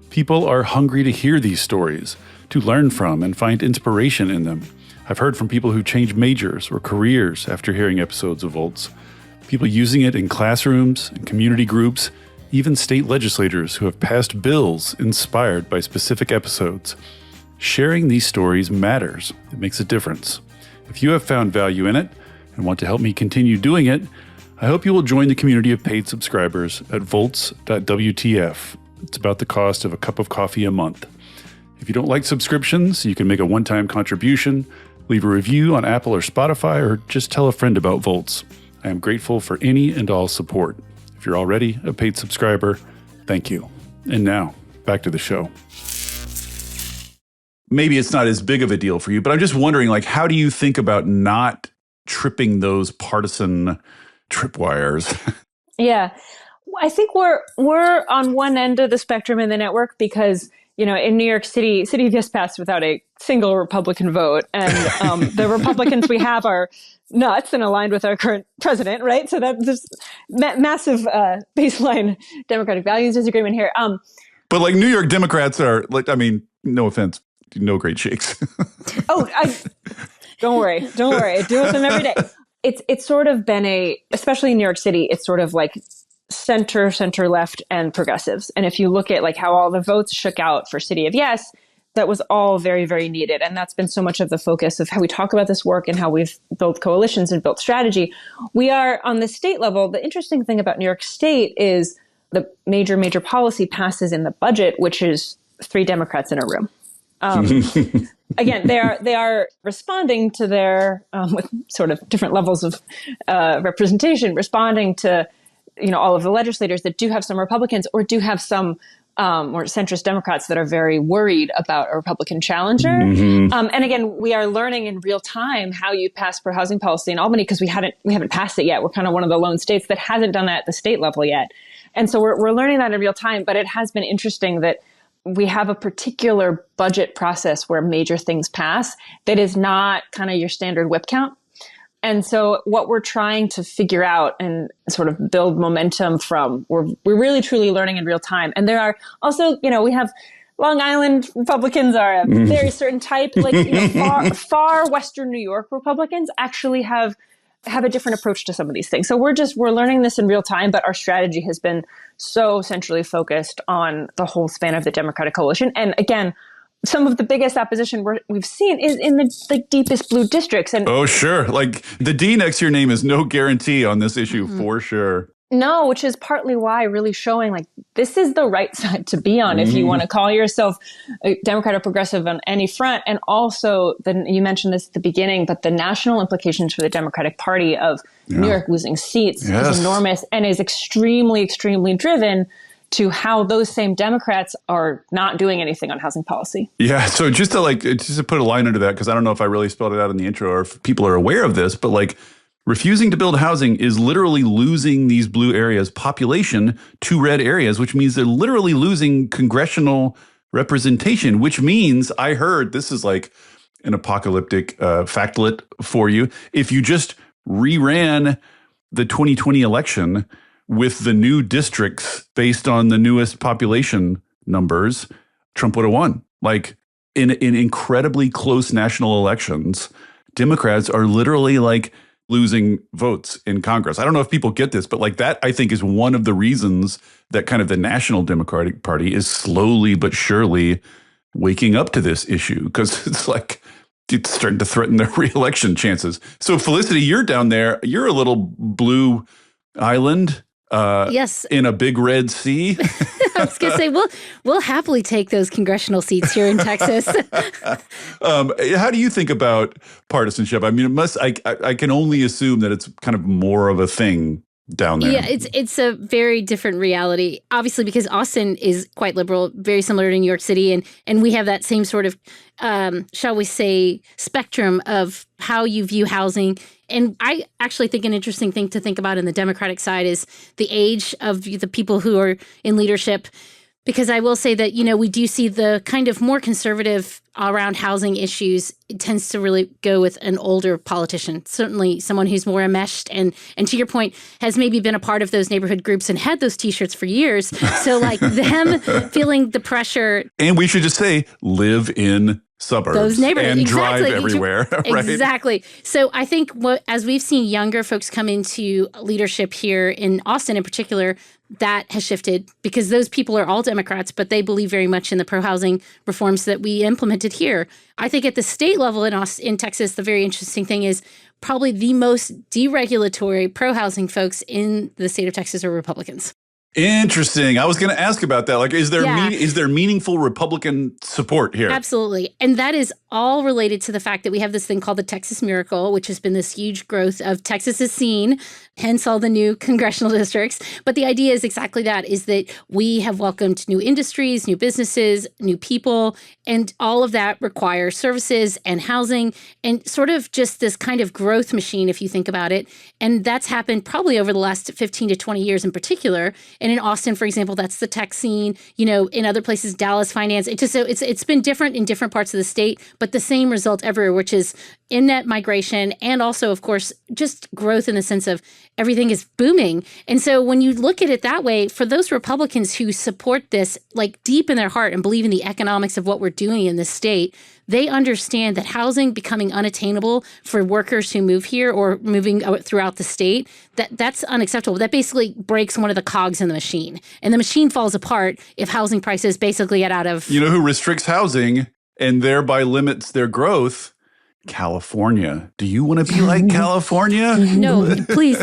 S1: People are hungry to hear these stories, to learn from and find inspiration in them. I've heard from people who change majors or careers after hearing episodes of Volts, people using it in classrooms and community groups, even state legislators who have passed bills inspired by specific episodes. Sharing these stories matters. It makes a difference. If you have found value in it and want to help me continue doing it, I hope you will join the community of paid subscribers at volts.wtf. It's about the cost of a cup of coffee a month. If you don't like subscriptions, you can make a one-time contribution, leave a review on Apple or Spotify, or just tell a friend about Volts. I am grateful for any and all support. If you're already a paid subscriber, thank you. And now, back to the show. Maybe it's not as big of a deal for you, but I'm just wondering, how do you think about not tripping those partisan tripwires?
S2: Yeah. I think we're on one end of the spectrum in the network because, in New York City just passed without a single Republican vote. And the Republicans we have are nuts and aligned with our current president, right? So that's massive baseline Democratic values disagreement here.
S1: But New York Democrats are no offense, no great shakes.
S2: Don't worry. I deal with them every day. It's sort of been especially in New York City, it's sort of like center left and progressives. And if you look at how all the votes shook out for City of Yes, that was all very, very needed. And that's been so much of the focus of how we talk about this work and how we've built coalitions and built strategy. We are on the state level. The interesting thing about New York State is the major policy passes in the budget, which is 3 Democrats in a room. Again, they are responding to their with sort of different levels of representation, responding to all of the legislators that do have some Republicans or do have some or centrist Democrats that are very worried about a Republican challenger. Mm-hmm. And again, we are learning in real time how you pass for housing policy in Albany because we haven't passed it yet. We're kind of one of the lone states that hasn't done that at the state level yet, and so we're learning that in real time. But it has been interesting that we have a particular budget process where major things pass that is not kind of your standard whip count. And so what we're trying to figure out and sort of build momentum from, we're really truly learning in real time. And there are also, we have Long Island Republicans are a very certain type, far Western New York Republicans actually have a different approach to some of these things. So we're learning this in real time, but our strategy has been so centrally focused on the whole span of the Democratic coalition. And again, some of the biggest opposition we've seen is in the deepest blue districts. And
S1: oh, sure. The D next to your name is no guarantee on this issue for sure.
S2: No, which is partly why really showing this is the right side to be on if you want to call yourself a Democrat or progressive on any front. And also, you mentioned this at the beginning, but the national implications for the Democratic Party of New York losing seats is enormous and is extremely, extremely driven to how those same Democrats are not doing anything on housing policy. Yeah.
S1: So just to put a line under that, because I don't know if I really spelled it out in the intro or if people are aware of this, but refusing to build housing is literally losing these blue areas population to red areas, which means they're literally losing congressional representation, which means I heard this is an apocalyptic factlet for you. If you just reran the 2020 election with the new districts based on the newest population numbers, Trump would have won. In incredibly close national elections, Democrats are literally losing votes in Congress. I don't know if people get this, but that I think is one of the reasons that kind of the National Democratic Party is slowly but surely waking up to this issue, because it's starting to threaten their reelection chances. So Felicity, you're down there. You're a little blue island.
S3: Yes.
S1: In a big red sea.
S3: I was going to say, we'll happily take those congressional seats here in Texas.
S1: How do you think about partisanship? I mean, I can only assume that it's kind of more of a thing down there.
S3: Yeah, it's a very different reality. Obviously, because Austin is quite liberal, very similar to New York City, and we have that same sort of, shall we say, spectrum of how you view housing. And I actually think an interesting thing to think about in the Democratic side is the age of the people who are in leadership. Because I will say that, we do see the kind of more conservative around housing issues. It tends to really go with an older politician, certainly someone who's more enmeshed and to your point, has maybe been a part of those neighborhood groups and had those T-shirts for years. So like them feeling the pressure.
S1: And we should just say, live in suburbs
S3: those neighborhoods
S1: and drive everywhere. Right?
S3: Exactly. So I think as we've seen younger folks come into leadership here in Austin in particular, that has shifted because those people are all Democrats, but they believe very much in the pro-housing reforms that we implemented here. I think at the state level in Texas, the very interesting thing is probably the most deregulatory pro-housing folks in the state of Texas are Republicans.
S1: Interesting. I was going to ask about that. Like, is there meaningful Republican support here?
S3: Absolutely. And that is all related to the fact that we have this thing called the Texas Miracle, which has been this huge growth of Texas is seen, hence all the new congressional districts. But the idea is exactly that, is that we have welcomed new industries, new businesses, new people, and all of that requires services and housing and sort of just this kind of growth machine, if you think about it. And that's happened probably over the last 15 to 20 years in particular. And in Austin, for example, that's the tech scene. In other places, Dallas finance. It's been different in different parts of the state, but the same result everywhere, which is in-net migration and also, of course, just growth in the sense of everything is booming. And so when you look at it that way, for those Republicans who support this, like deep in their heart and believe in the economics of what we're doing in this state, they understand that housing becoming unattainable for workers who move here or moving throughout the state, that's unacceptable. That basically breaks one of the cogs in the machine. And the machine falls apart if housing prices basically get out of...
S1: You know who restricts housing and thereby limits their growth? California. Do you want to be like California?
S3: No, please.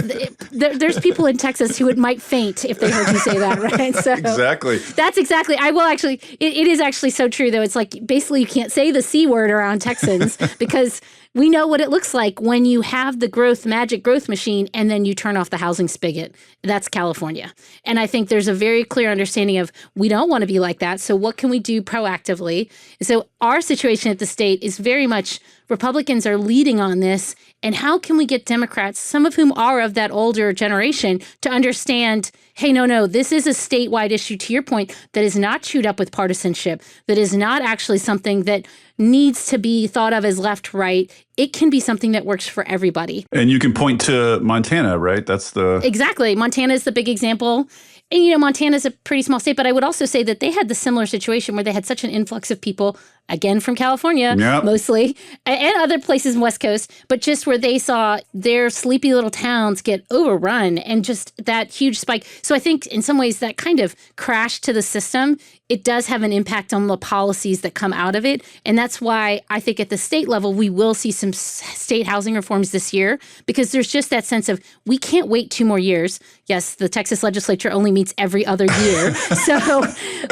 S3: There's people in Texas who might faint if they heard you say that, right? So
S1: exactly.
S3: That's exactly. I will actually. It is actually so true, though. It's like basically you can't say the C word around Texans because we know what it looks like when you have the magic growth machine, and then you turn off the housing spigot. That's California. And I think there's a very clear understanding of we don't want to be like that. So what can we do proactively? So our situation at the state is very much Republicans are leading on this. And how can we get Democrats, some of whom are of that older generation, to understand, hey, no, this is a statewide issue, to your point, that is not chewed up with partisanship, that is not actually something that needs to be thought of as left-right. It can be something that works for everybody.
S1: And you can point to Montana, right?
S3: Exactly. Montana is the big example. And, Montana's a pretty small state, but I would also say that they had the similar situation where they had such an influx of people, again, from California, mostly, and other places in West Coast, but just where they saw their sleepy little towns get overrun and just that huge spike. So I think in some ways that kind of crash to the system, it does have an impact on the policies that come out of it. And that's why I think at the state level, we will see some state housing reforms this year, because there's just that sense of we can't wait 2 more years. Yes, the Texas legislature only meets every other year. So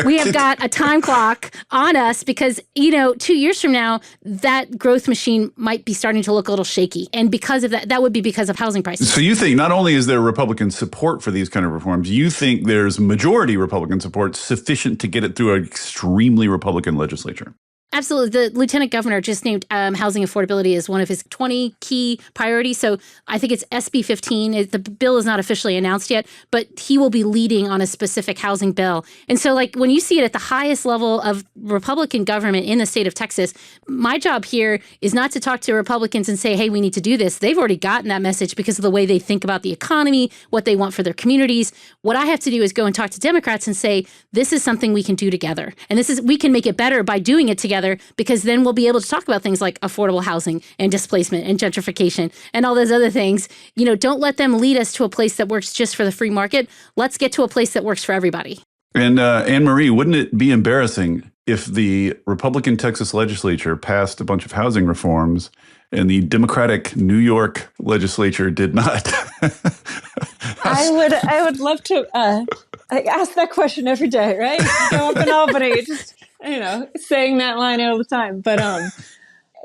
S3: we have got a time clock on us because, 2 years from now, that growth machine might be starting to look a little shaky. And because of that would be because of housing prices.
S1: So you think not only is there Republican support for these kind of reforms, you think there's majority Republican support sufficient to get it through an extremely Republican legislature?
S3: Absolutely. The lieutenant governor just named housing affordability as one of his 20 key priorities. So I think it's SB 15. The bill is not officially announced yet, but he will be leading on a specific housing bill. And so when you see it at the highest level of Republican government in the state of Texas, my job here is not to talk to Republicans and say, hey, we need to do this. They've already gotten that message because of the way they think about the economy, what they want for their communities. What I have to do is go and talk to Democrats and say, this is something we can do together. And we can make it better by doing it together, because then we'll be able to talk about things like affordable housing and displacement and gentrification and all those other things. Don't let them lead us to a place that works just for the free market. Let's get to a place that works for everybody.
S1: And Annemarie, wouldn't it be embarrassing if the Republican Texas legislature passed a bunch of housing reforms and the Democratic New York legislature did not?
S2: I would love to ask that question every day, right? Go up in Albany, just saying that line all the time. But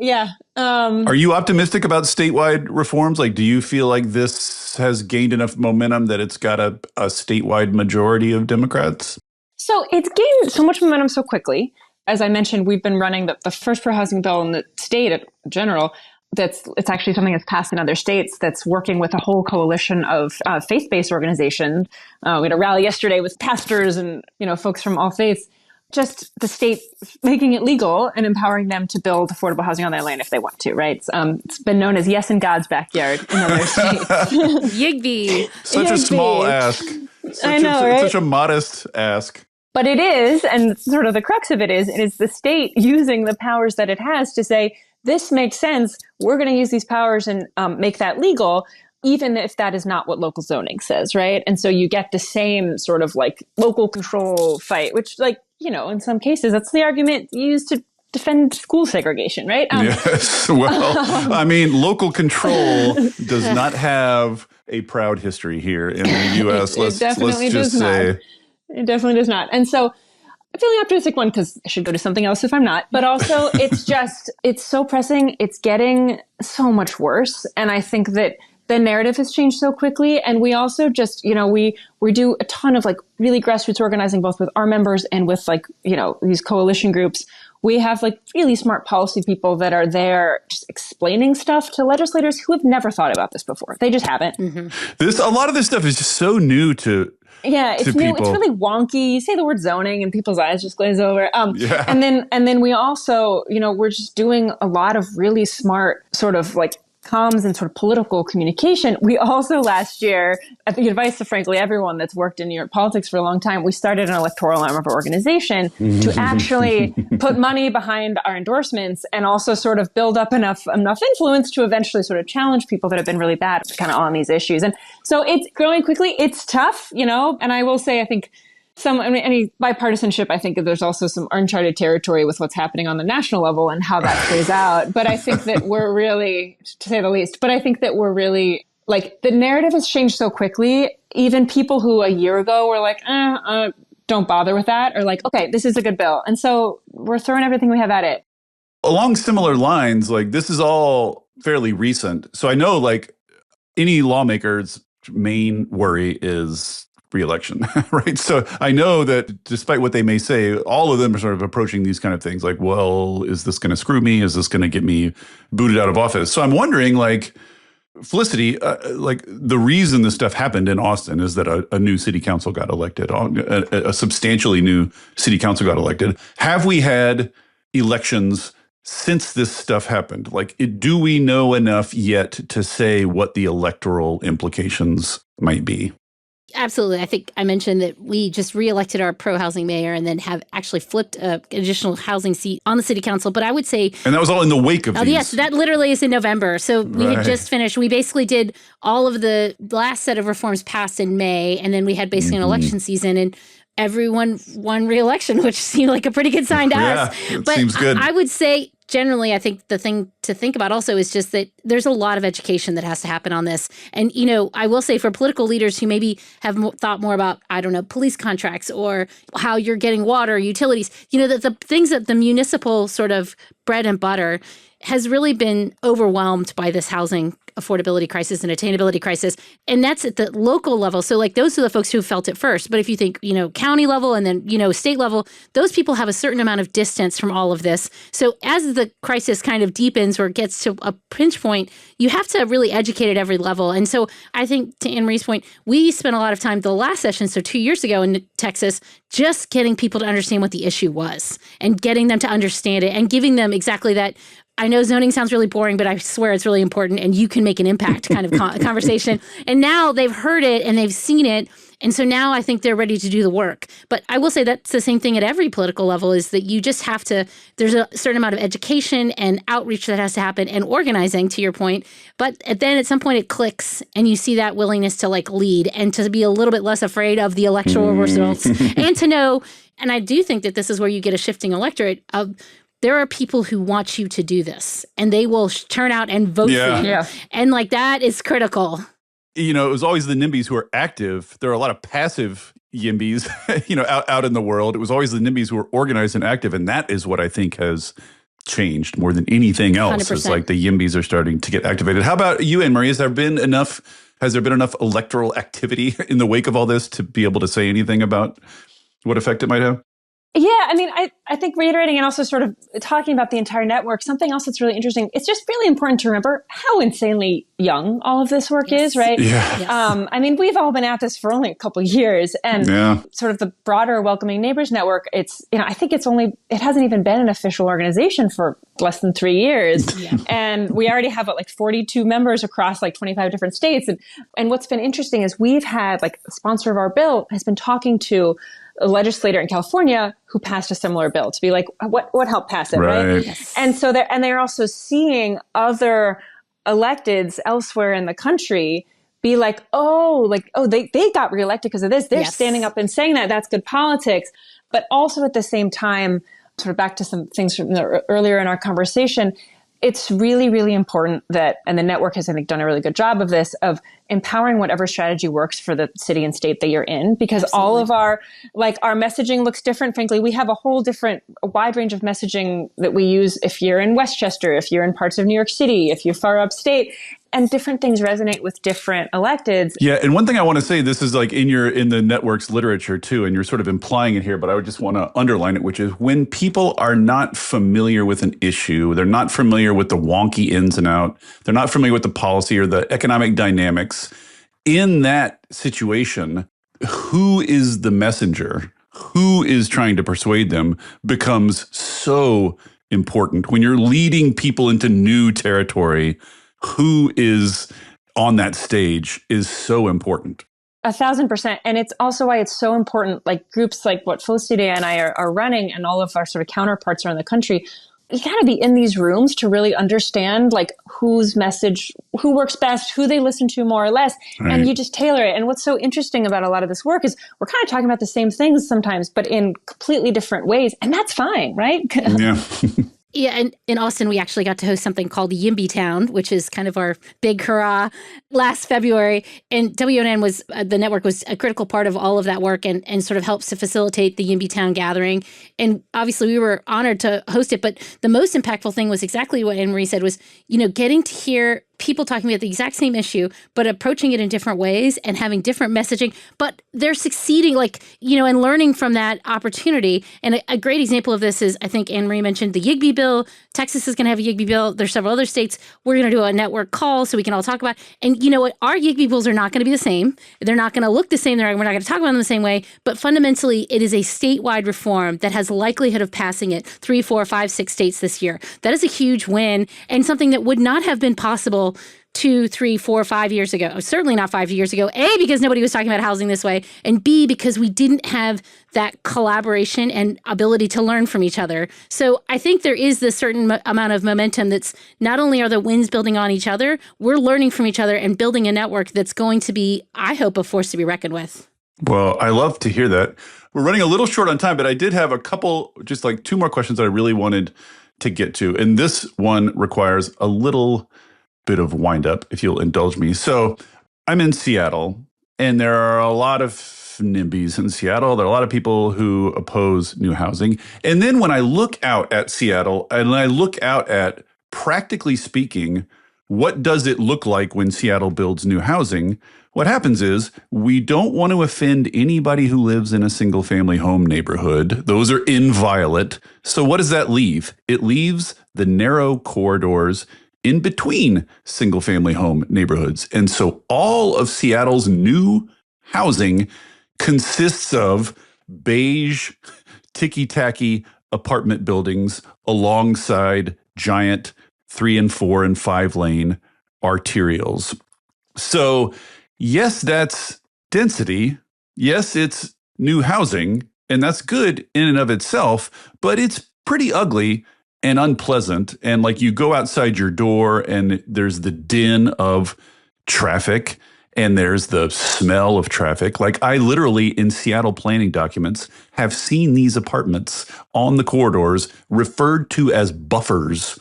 S2: Yeah.
S1: Are you optimistic about statewide reforms? Like, do you feel like this has gained enough momentum that it's got a statewide majority of Democrats?
S2: So it's gained so much momentum so quickly. As I mentioned, we've been running the first pro-housing bill in the state in general. It's actually something that's passed in other states that's working with a whole coalition of faith-based organizations. We had a rally yesterday with pastors and folks from all faiths. Just the state making it legal and empowering them to build affordable housing on their land if they want to, right? It's been known as yes in God's backyard in other states.
S3: YIMBY.
S1: Such a small ask.
S2: I know, right?
S1: Such a modest ask.
S2: But it is, and sort of the crux of it is the state using the powers that it has to say, this makes sense. We're going to use these powers and make that legal, even if that is not what local zoning says, right? And so you get the same sort of like local control fight, which in some cases, that's the argument used to defend school segregation, right?
S1: Yes. Well, I mean, local control does not have a proud history here in the U.S.
S2: It definitely does not. It definitely does not. And so I'm feeling optimistic, one, because I should go to something else if I'm not, but also it's so pressing. It's getting so much worse. And I think that the narrative has changed so quickly. And we also just, we do a ton of like really grassroots organizing, both with our members and with these coalition groups. We have like really smart policy people that are there just explaining stuff to legislators who have never thought about this before. They just haven't.
S3: Mm-hmm.
S1: A lot of this stuff is just so new to
S2: it's new. It's really wonky. You say the word zoning and people's eyes just glaze over. And then we also, we're just doing a lot of really smart sort of like comms and sort of political communication. We also last year, at the advice of frankly everyone that's worked in New York politics for a long time, we started an electoral arm of our organization to actually put money behind our endorsements and also sort of build up enough influence to eventually sort of challenge people that have been really bad kind of on these issues. And so it's growing quickly. It's tough, and I will say, I think any bipartisanship, I think there's also some uncharted territory with what's happening on the national level and how that plays out. But I think that we're really, to say the least, like the narrative has changed so quickly. Even people who a year ago were like, don't bother with that, are like, okay, this is a good bill. And so we're throwing everything we have at it.
S1: Along similar lines, like this is all fairly recent. So I know like any lawmaker's main worry is re-election, right? So I know that despite what they may say, all of them are sort of approaching these kind of things like, well, is this going to screw me? Is this going to get me booted out of office? So I'm wondering, like, Felicity, like the reason this stuff happened in Austin is that a new city council got elected, a substantially new city council got elected. Have we had elections since this stuff happened? Like, do we know enough yet to say what the electoral implications might be?
S3: Absolutely. I think I mentioned that we just reelected our pro-housing mayor and then have actually flipped an additional housing seat on the city council. But I would say...
S1: And that was all in the wake of these.
S3: Yes, that literally is in November. So we had just finished. We basically did all of the last set of reforms passed in May, and then we had basically an election season, and everyone won re-election, which seemed like a pretty good sign to us.
S1: But seems good.
S3: I would say... Generally, I think the thing to think about also is just that there's a lot of education that has to happen on this. And, I will say for political leaders who maybe have thought more about, I don't know, police contracts or how you're getting water, utilities, the things that the municipal sort of bread and butter has really been overwhelmed by this housing affordability crisis and attainability crisis. And that's at the local level. So like those are the folks who felt it first. But if you think, county level and then, state level, those people have a certain amount of distance from all of this. So as the crisis kind of deepens or gets to a pinch point, you have to really educate at every level. And so I think to Annemarie's point, we spent a lot of time the last session, so 2 years ago in Texas, just getting people to understand what the issue was and getting them to understand it and giving them exactly that. I know zoning sounds really boring, but I swear it's really important and you can make an impact kind of conversation. And now they've heard it and they've seen it. And so now I think they're ready to do the work. But I will say that's the same thing at every political level is that you just have to, there's a certain amount of education and outreach that has to happen and organizing to your point. But then at some point it clicks and you see that willingness to like lead and to be a little bit less afraid of the electoral results and to know, and I do think that this is where you get a shifting electorate of there are people who want you to do this and they will turn out and vote for you. Yeah. And like that is critical.
S1: It was always the NIMBYs who are active. There are a lot of passive YIMBYs, out in the world. It was always the NIMBYs who were organized and active. And that is what I think has changed more than anything else.
S3: 100%.
S1: It's like the YIMBYs are starting to get activated. How about you, Annemarie? Has there been enough electoral activity in the wake of all this to be able to say anything about what effect it might have?
S2: Yeah, I mean, I think reiterating and also sort of talking about the entire network, something else that's really interesting, it's just really important to remember how insanely young all of this work is, right?
S1: Yeah.
S3: Yes.
S2: I mean, we've all been at this for only a couple of years, and sort of the broader Welcoming Neighbors Network, I think it hasn't even been an official organization for less than 3 years.
S3: Yeah.
S2: And we already have like 42 members across like 25 different states. And what's been interesting is we've had like the sponsor of our bill has been talking to a legislator in California who passed a similar bill to be like, what helped pass it, right?
S3: Yes.
S2: And so they're also seeing other electeds elsewhere in the country be like, they got reelected because of this. They're standing up and saying that. That's good politics. But also at the same time, sort of back to some things from earlier in our conversation, it's really, really important that, and the network has, I think, done a really good job of this, of empowering whatever strategy works for the city and state that you're in, because all of our messaging looks different. Frankly, we have a wide range of messaging that we use if you're in Westchester, if you're in parts of New York City, if you're far upstate, and different things resonate with different electeds.
S1: Yeah, and one thing I want to say, this is like in the network's literature too, and you're sort of implying it here, but I would just want to underline it, which is when people are not familiar with an issue, they're not familiar with the wonky ins and out, they're not familiar with the policy or the economic dynamics, in that situation, who is the messenger? Who is trying to persuade them becomes so important. When you're leading people into new territory, who is on that stage is so important.
S2: 1,000%. And it's also why it's so important, like groups like what Felicity and I are running and all of our sort of counterparts around the country, you got to be in these rooms to really understand like whose message, who works best, who they listen to more or less. Right. And you just tailor it. And what's so interesting about a lot of this work is we're kind of talking about the same things sometimes, but in completely different ways. And that's fine, right?
S1: Yeah.
S3: Yeah, and in Austin, we actually got to host something called YIMBY Town, which is kind of our big hurrah last February. And WNN the network was a critical part of all of that work and sort of helps to facilitate the YIMBY Town gathering. And obviously, we were honored to host it. But the most impactful thing was exactly what Annemarie said was, getting to hear people talking about the exact same issue, but approaching it in different ways and having different messaging, but they're succeeding, and learning from that opportunity. And a great example of this is, I think Annemarie mentioned the YIMBY bill. Texas is going to have a YIMBY bill. There's several other states. We're going to do a network call so we can all talk about it. And you know what? Our YIMBY bills are not going to be the same. They're not going to look the same. We're not going to talk about them the same way. But fundamentally, it is a statewide reform that has likelihood of passing it 3, 4, 5, 6 states this year. That is a huge win and something that would not have been possible 2, 3, 4, 5 years ago. Certainly not 5 years ago. A, because nobody was talking about housing this way. And B, because we didn't have that collaboration and ability to learn from each other. So I think there is this certain amount of momentum that's not only are the wins building on each other, we're learning from each other and building a network that's going to be, I hope, a force to be reckoned with.
S1: Well, I love to hear that. We're running a little short on time, but I did have a couple, just like 2 more questions that I really wanted to get to. And this one requires a little bit of wind up, if you'll indulge me. So I'm in Seattle, and there are a lot of NIMBYs in Seattle. There are a lot of people who oppose new housing. And then when I look out at Seattle and I look out at, practically speaking, what does it look like when Seattle builds new housing? What happens is we don't want to offend anybody who lives in a single family home neighborhood. Those are inviolate. So what does that leave? It leaves the narrow corridors in between single family home neighborhoods. And so all of Seattle's new housing consists of beige, ticky-tacky apartment buildings alongside giant 3 and 4 and 5 lane arterials. So yes, that's density. Yes, it's new housing, and that's good in and of itself, but it's pretty ugly and unpleasant. And like you go outside your door and there's the din of traffic and there's the smell of traffic. Like I literally in Seattle planning documents have seen these apartments on the corridors referred to as buffers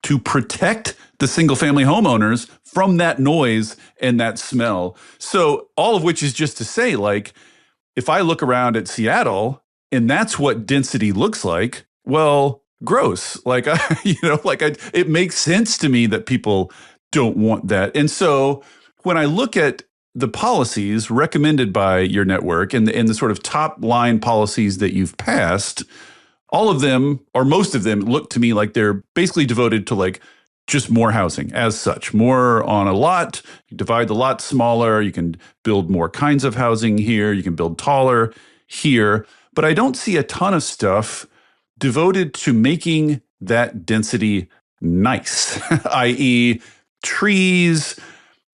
S1: to protect the single family homeowners from that noise and that smell. So all of which is just to say, like, if I look around at Seattle and that's what density looks like, well, gross. Like, it makes sense to me that people don't want that. And so when I look at the policies recommended by your network and the sort of top line policies that you've passed, all of them or most of them look to me like they're basically devoted to like just more housing as such, more on a lot. You divide the lot smaller. You can build more kinds of housing here. You can build taller here. But I don't see a ton of stuff devoted to making that density nice, i.e., trees,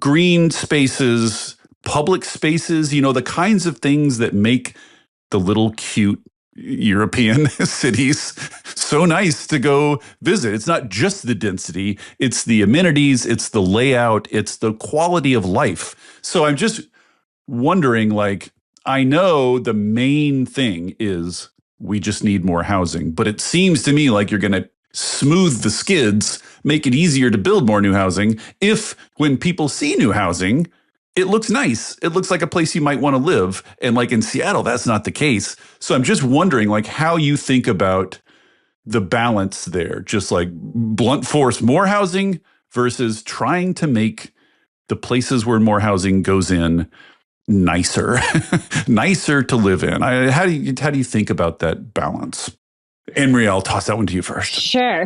S1: green spaces, public spaces, the kinds of things that make the little cute European cities so nice to go visit. It's not just the density, it's the amenities, it's the layout, it's the quality of life. So I'm just wondering, like, I know the main thing is we just need more housing, but it seems to me like you're going to smooth the skids, make it easier to build more new housing if when people see new housing, it looks nice. It looks like a place you might want to live. And like in Seattle, that's not the case. So I'm just wondering like how you think about the balance there, just like blunt force, more housing versus trying to make the places where more housing goes in nicer, nicer to live in. How do you think about that balance? Annemarie, I'll toss that one to you first.
S2: Sure.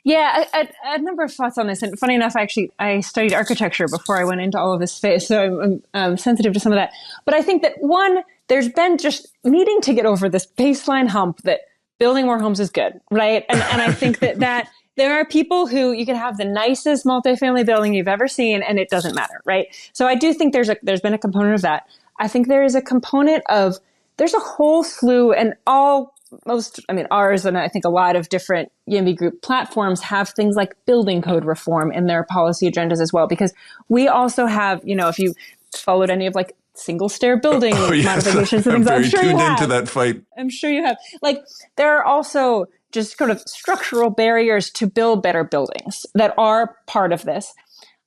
S2: Yeah, a number of thoughts on this. And funny enough, I studied architecture before I went into all of this space, so I'm sensitive to some of that. But I think that one, there's been just needing to get over this baseline hump that building more homes is good, right? And I think that there are people who you can have the nicest multifamily building you've ever seen, and it doesn't matter, right? So I do think there's been a component of that. I think there is a component of there's a whole slew, and ours and I think a lot of different YIMBY group platforms have things like building code reform in their policy agendas as well, because we also have, if you followed any of like single stair building modifications and things, I'm sure you have.
S1: Into that fight.
S2: I'm sure you have. Like there are also just kind of structural barriers to build better buildings that are part of this.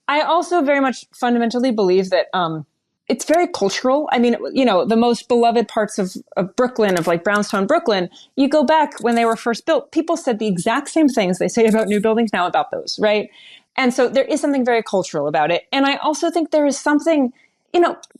S2: I also very much fundamentally believe that, it's very cultural. I mean, the most beloved parts of Brooklyn, of like brownstone Brooklyn, you go back when they were first built, people said the exact same things they say about new buildings now about those, right? And so there is something very cultural about it. And I also think there is something,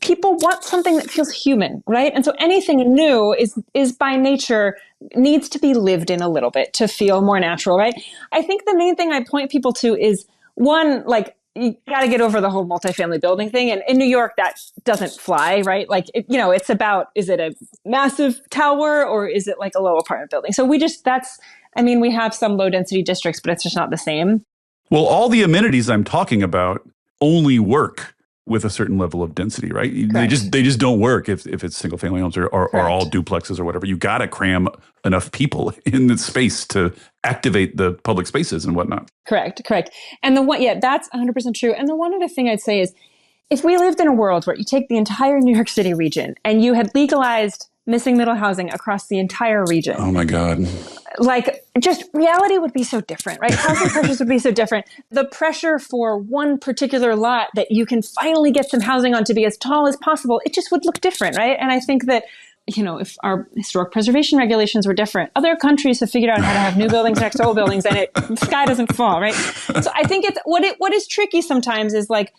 S2: people want something that feels human, right? And so anything new is by nature needs to be lived in a little bit to feel more natural, right? I think the main thing I point people to is one, like, you got to get over the whole multifamily building thing. And in New York, that doesn't fly, right? Like, it's about, is it a massive tower or is it like a low apartment building? So we have some low density districts, but it's just not the same.
S1: Well, all the amenities I'm talking about only work with a certain level of density, right?
S2: Correct.
S1: They just don't work if it's single family homes or all duplexes or whatever. You got to cram enough people in the space to activate the public spaces and whatnot.
S2: Correct. And that's 100% true. And the one other thing I'd say is if we lived in a world where you take the entire New York City region and you had legalized missing middle housing across the entire region.
S1: Oh my God.
S2: Like, just reality would be so different, right? Housing pressures would be so different. The pressure for one particular lot that you can finally get some housing on to be as tall as possible, it just would look different, right? And I think that, if our historic preservation regulations were different, other countries have figured out how to have new buildings next to old buildings and the sky doesn't fall, right? So I think what is tricky sometimes is like,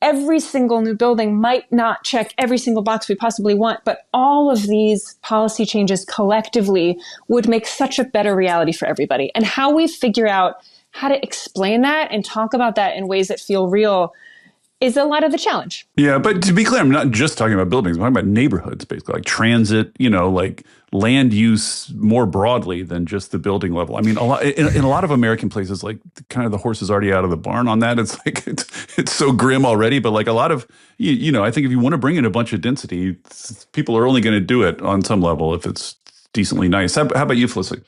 S2: every single new building might not check every single box we possibly want, but all of these policy changes collectively would make such a better reality for everybody. And how we figure out how to explain that and talk about that in ways that feel real is a lot of the challenge.
S1: Yeah, but to be clear, I'm not just talking about buildings. I'm talking about neighborhoods, basically, like transit, like land use more broadly than just the building level. I mean, in a lot of American places, like kind of the horse is already out of the barn on that. It's like it's so grim already. But like a lot of, I think if you want to bring in a bunch of density, people are only going to do it on some level if it's decently nice. How about you, Felicity?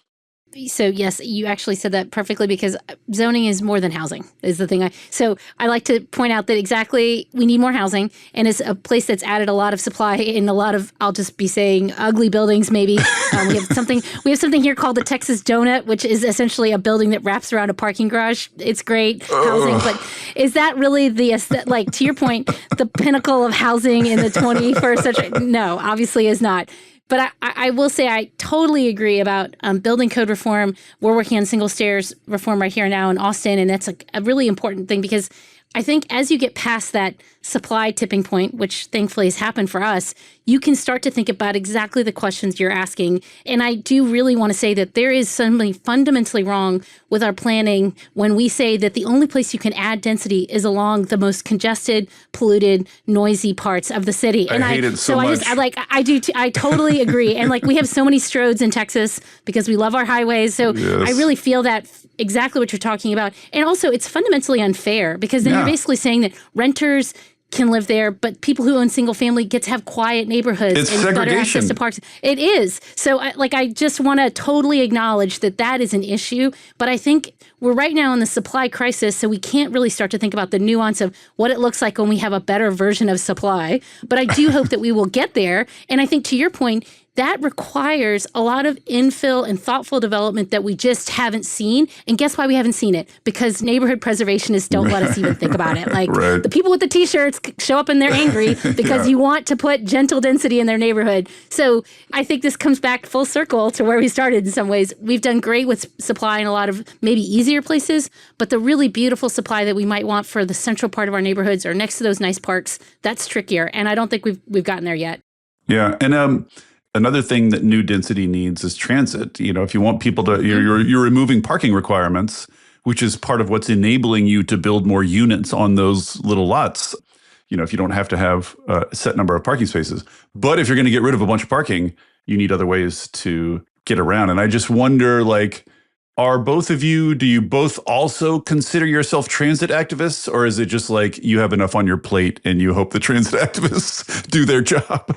S3: So yes, you actually said that perfectly, because zoning is more than housing is the thing. So I like to point out that exactly we need more housing, and it's a place that's added a lot of supply in a lot of, I'll just be saying, ugly buildings. Maybe we have something here called the Texas Donut, which is essentially a building that wraps around a parking garage. It's great housing, but is that really like, to your point, the pinnacle of housing in the 21st century? No, obviously is not. But I will say I totally agree about building code reform. We're working on single stairs reform right here now in Austin, and that's a really important thing because I think as you get past that supply tipping point, which thankfully has happened for us, you can start to think about exactly the questions you're asking. And I do really want to say that there is something fundamentally wrong with our planning when we say that the only place you can add density is along the most congested, polluted, noisy parts of the city. And
S1: I hate it so much.
S3: I totally agree. And like we have so many stroads in Texas because we love our highways. So
S1: Yes.
S3: I really feel that exactly what you're talking about. And also it's fundamentally unfair because then you're basically saying that renters can live there, but people who own single family get to have quiet neighborhoods
S1: It's
S3: and better
S1: segregation.
S3: access to parks. It is. So I just want to totally acknowledge that that is an issue. But I think we're right now in the supply crisis, so we can't really start to think about the nuance of what it looks like when we have a better version of supply. But I do hope that we will get there. And I think to your point, that requires a lot of infill and thoughtful development that we just haven't seen. And guess why we haven't seen it? Because neighborhood preservationists don't let us even think about it. Like
S1: Right.
S3: the people with the T-shirts show up and they're angry because you want to put gentle density in their neighborhood. So I think this comes back full circle to where we started in some ways. We've done great with supply in a lot of maybe easier places, but the really beautiful supply that we might want for the central part of our neighborhoods or next to those nice parks, that's trickier. And I don't think we've gotten there yet.
S1: Yeah. And another thing that new density needs is transit. You know, if you want people to, you're removing parking requirements, which is part of what's enabling you to build more units on those little lots. You know, if you don't have to have a set number of parking spaces. But if you're going to get rid of a bunch of parking, you need other ways to get around. And I just wonder, like, are both of you, do you both also consider yourself transit activists? Or is it just like you have enough on your plate and you hope the transit activists do their job?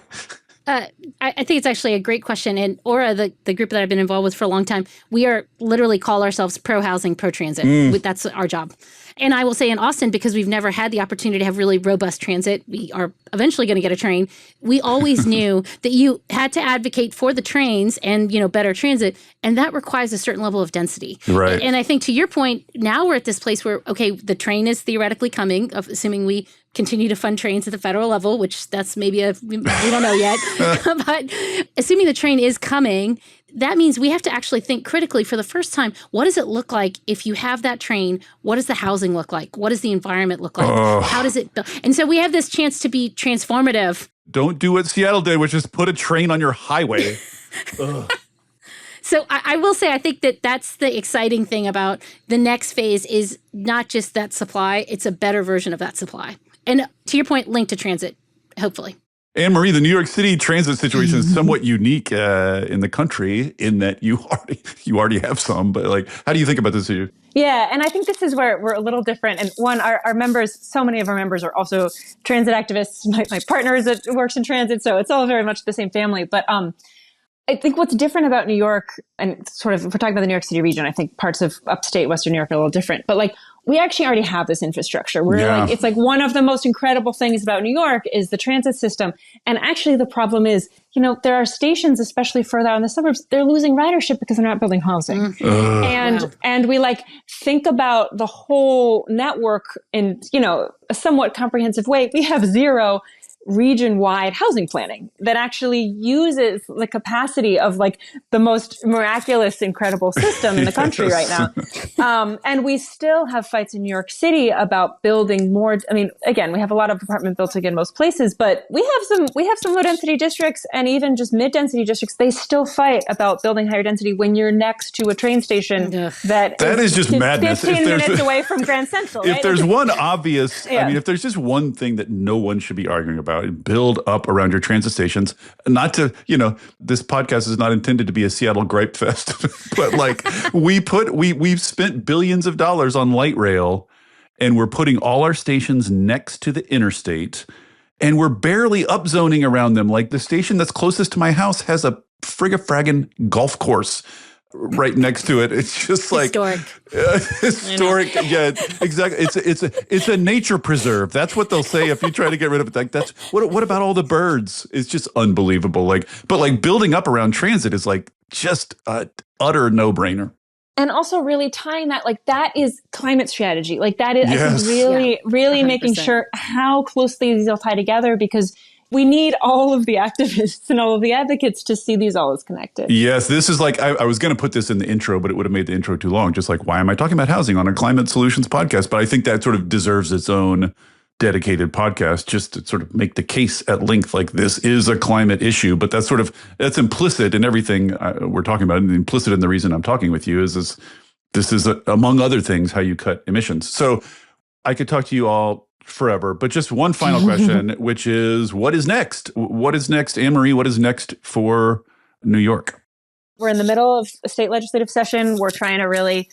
S3: I think it's actually a great question. And Aura, the group that I've been involved with for a long time, we are literally call ourselves pro-housing, pro-transit. That's our job. And I will say in Austin, because we've never had the opportunity to have really robust transit, we are eventually going to get a train. We always knew that you had to advocate for the trains and, better transit. And that requires a certain level of density.
S1: Right.
S3: And I think to your point, now we're at this place where, okay, the train is theoretically coming, assuming we continue to fund trains at the federal level, which that's maybe we don't know yet. But assuming the train is coming, that means we have to actually think critically for the first time, what does it look like if you have that train? What does the housing look like? What does the environment look like? How does it build? And so we have this chance to be transformative.
S1: Don't do what Seattle did, which is put a train on your highway.
S3: So I will say, I think that that's the exciting thing about the next phase is not just that supply, it's a better version of that supply. And to your point, linked to transit, hopefully.
S1: Annemarie, the New York City transit situation is somewhat unique in the country in that you already have some. But like, how do you think about this issue?
S2: Yeah, and I think this is where we're a little different. And one, our members, so many of our members are also transit activists. My partner works in transit, so it's all very much the same family. But I think what's different about New York, and sort of if we're talking about the New York City region, I think parts of upstate Western New York are a little different. But like, we actually already have this infrastructure. It's like one of the most incredible things about New York is the transit system. And actually the problem is, there are stations, especially further out in the suburbs, they're losing ridership because they're not building housing. And we think about the whole network in, a somewhat comprehensive way. We have zero region-wide housing planning that actually uses the capacity of the most miraculous, incredible system in the country right now. And we still have fights in New York City about building more. I mean, again, we have a lot of apartment building in most places, but we have some low density districts and even just mid density districts. They still fight about building higher density when you're next to a train station that is
S1: just madness.
S2: 15 minutes away from Grand Central.
S1: If
S2: right?
S1: there's one obvious, if there's just one thing that no one should be arguing about, build up around your transit stations. Not to, this podcast is not intended to be a Seattle gripe fest, but we've spent billions of dollars on light rail, and we're putting all our stations next to the interstate, and we're barely upzoning around them. Like the station that's closest to my house has a friggin' golf course right next to it. It's just like historic. Yeah, exactly. It's a nature preserve. That's what they'll say if you try to get rid of it. Like that's what about all the birds? It's just unbelievable. But building up around transit is just a utter no-brainer.
S2: And also really tying that, that is climate strategy. That is, I think, really
S3: 100%.
S2: making sure how closely these all tie together, because We need all of the activists and all of the advocates to see these all as connected.
S1: Yes, this is like, I was going to put this in the intro, but it would have made the intro too long. Just like, why am I talking about housing on a climate solutions podcast? But I think that sort of deserves its own dedicated podcast just to sort of make the case at length, like this is a climate issue. But that's implicit in everything we're talking about. And implicit in the reason I'm talking with you is this is, among other things, how you cut emissions. So I could talk to you all forever, but just one final question, which is, what is next? What is next, Annemarie? What is next for New York?
S2: We're in the middle of a state legislative session. We're trying to really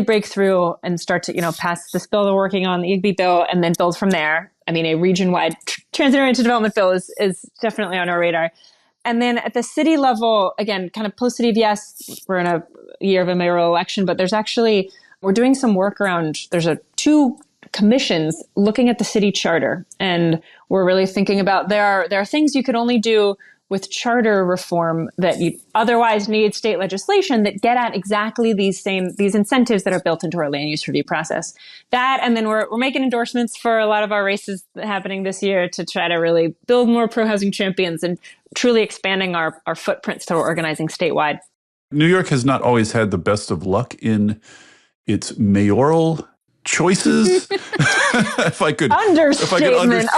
S2: break through and start to, pass this bill they're working on, the YIMBY bill, and then build from there. I mean, a region-wide transit-oriented development bill is definitely on our radar. And then at the city level, again, kind of post-city, yes, we're in a year of a mayoral election, but we're doing some work around, there's two commissions looking at the city charter. And we're really thinking about, there are things you could only do with charter reform that you otherwise need state legislation that get at exactly these incentives that are built into our land use review process. That, and then we're making endorsements for a lot of our races happening this year to try to really build more pro-housing champions and truly expanding our footprints that we're organizing statewide.
S1: New York has not always had the best of luck in its mayoral choices. if I could
S2: understatement.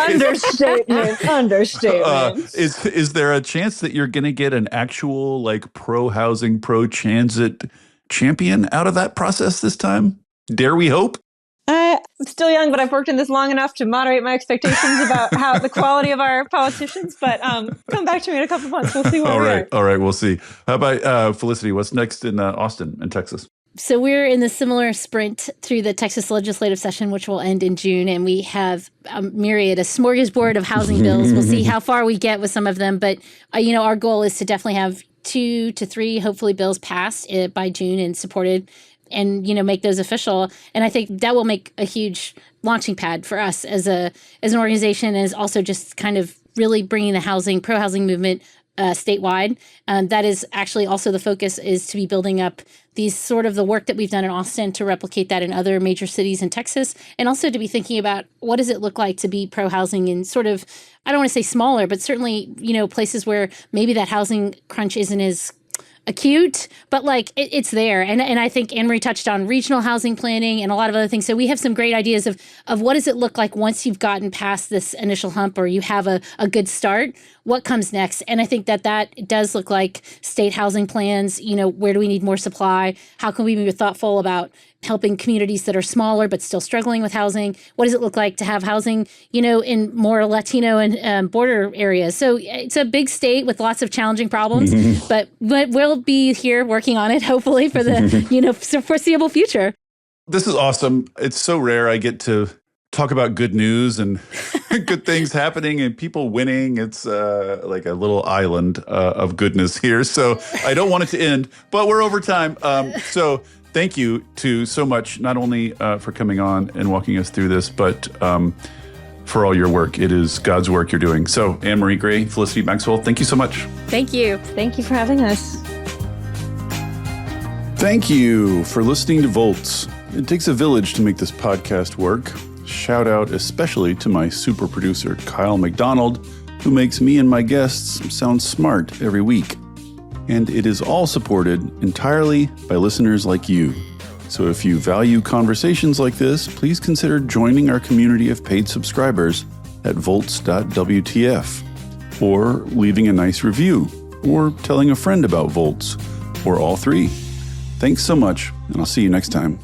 S1: Is there a chance that you're going to get an actual like pro-housing, pro-transit champion out of that process this time? Dare we hope?
S2: I'm still young, but I've worked in this long enough to moderate my expectations about how the quality of our politicians. But come back to me in a couple months. We'll see where we are.
S1: All right, we'll see. How about Felicity? What's next in Austin in Texas?
S3: So we're in the similar sprint through the Texas legislative session, which will end in June. And we have a smorgasbord of housing bills. We'll see how far we get with some of them. But, our goal is to definitely have 2 to 3, hopefully, bills passed by June and supported and, make those official. And I think that will make a huge launching pad for us as an organization, and is also just kind of really bringing the pro-housing movement statewide. That is actually also the focus, is to be building up these sort of the work that we've done in Austin to replicate that in other major cities in Texas, and also to be thinking about what does it look like to be pro-housing in sort of, I don't want to say smaller, but certainly, places where maybe that housing crunch isn't as acute, but it's there. And I think Annemarie touched on regional housing planning and a lot of other things. So we have some great ideas of what does it look like once you've gotten past this initial hump, or you have a good start, what comes next? And I think that does look like state housing plans. Where do we need more supply? How can we be thoughtful about helping communities that are smaller but still struggling with housing? What does it look like to have housing, in more Latino and border areas? So it's a big state with lots of challenging problems, but we'll be here working on it, hopefully, for the foreseeable future.
S1: This is awesome. It's so rare I get to talk about good news and good things happening and people winning. It's like a little island of goodness here. So I don't want it to end, but we're over time. So thank you so much, not only for coming on and walking us through this, but for all your work. It is God's work you're doing. So Annemarie Gray, Felicity Maxwell, thank you so much.
S2: Thank you. Thank you for having us.
S1: Thank you for listening to Volts. It takes a village to make this podcast work. Shout out especially to my super producer, Kyle McDonald, who makes me and my guests sound smart every week. And it is all supported entirely by listeners like you. So if you value conversations like this, please consider joining our community of paid subscribers at volts.wtf, or leaving a nice review, or telling a friend about Volts, or all three. Thanks so much, and I'll see you next time.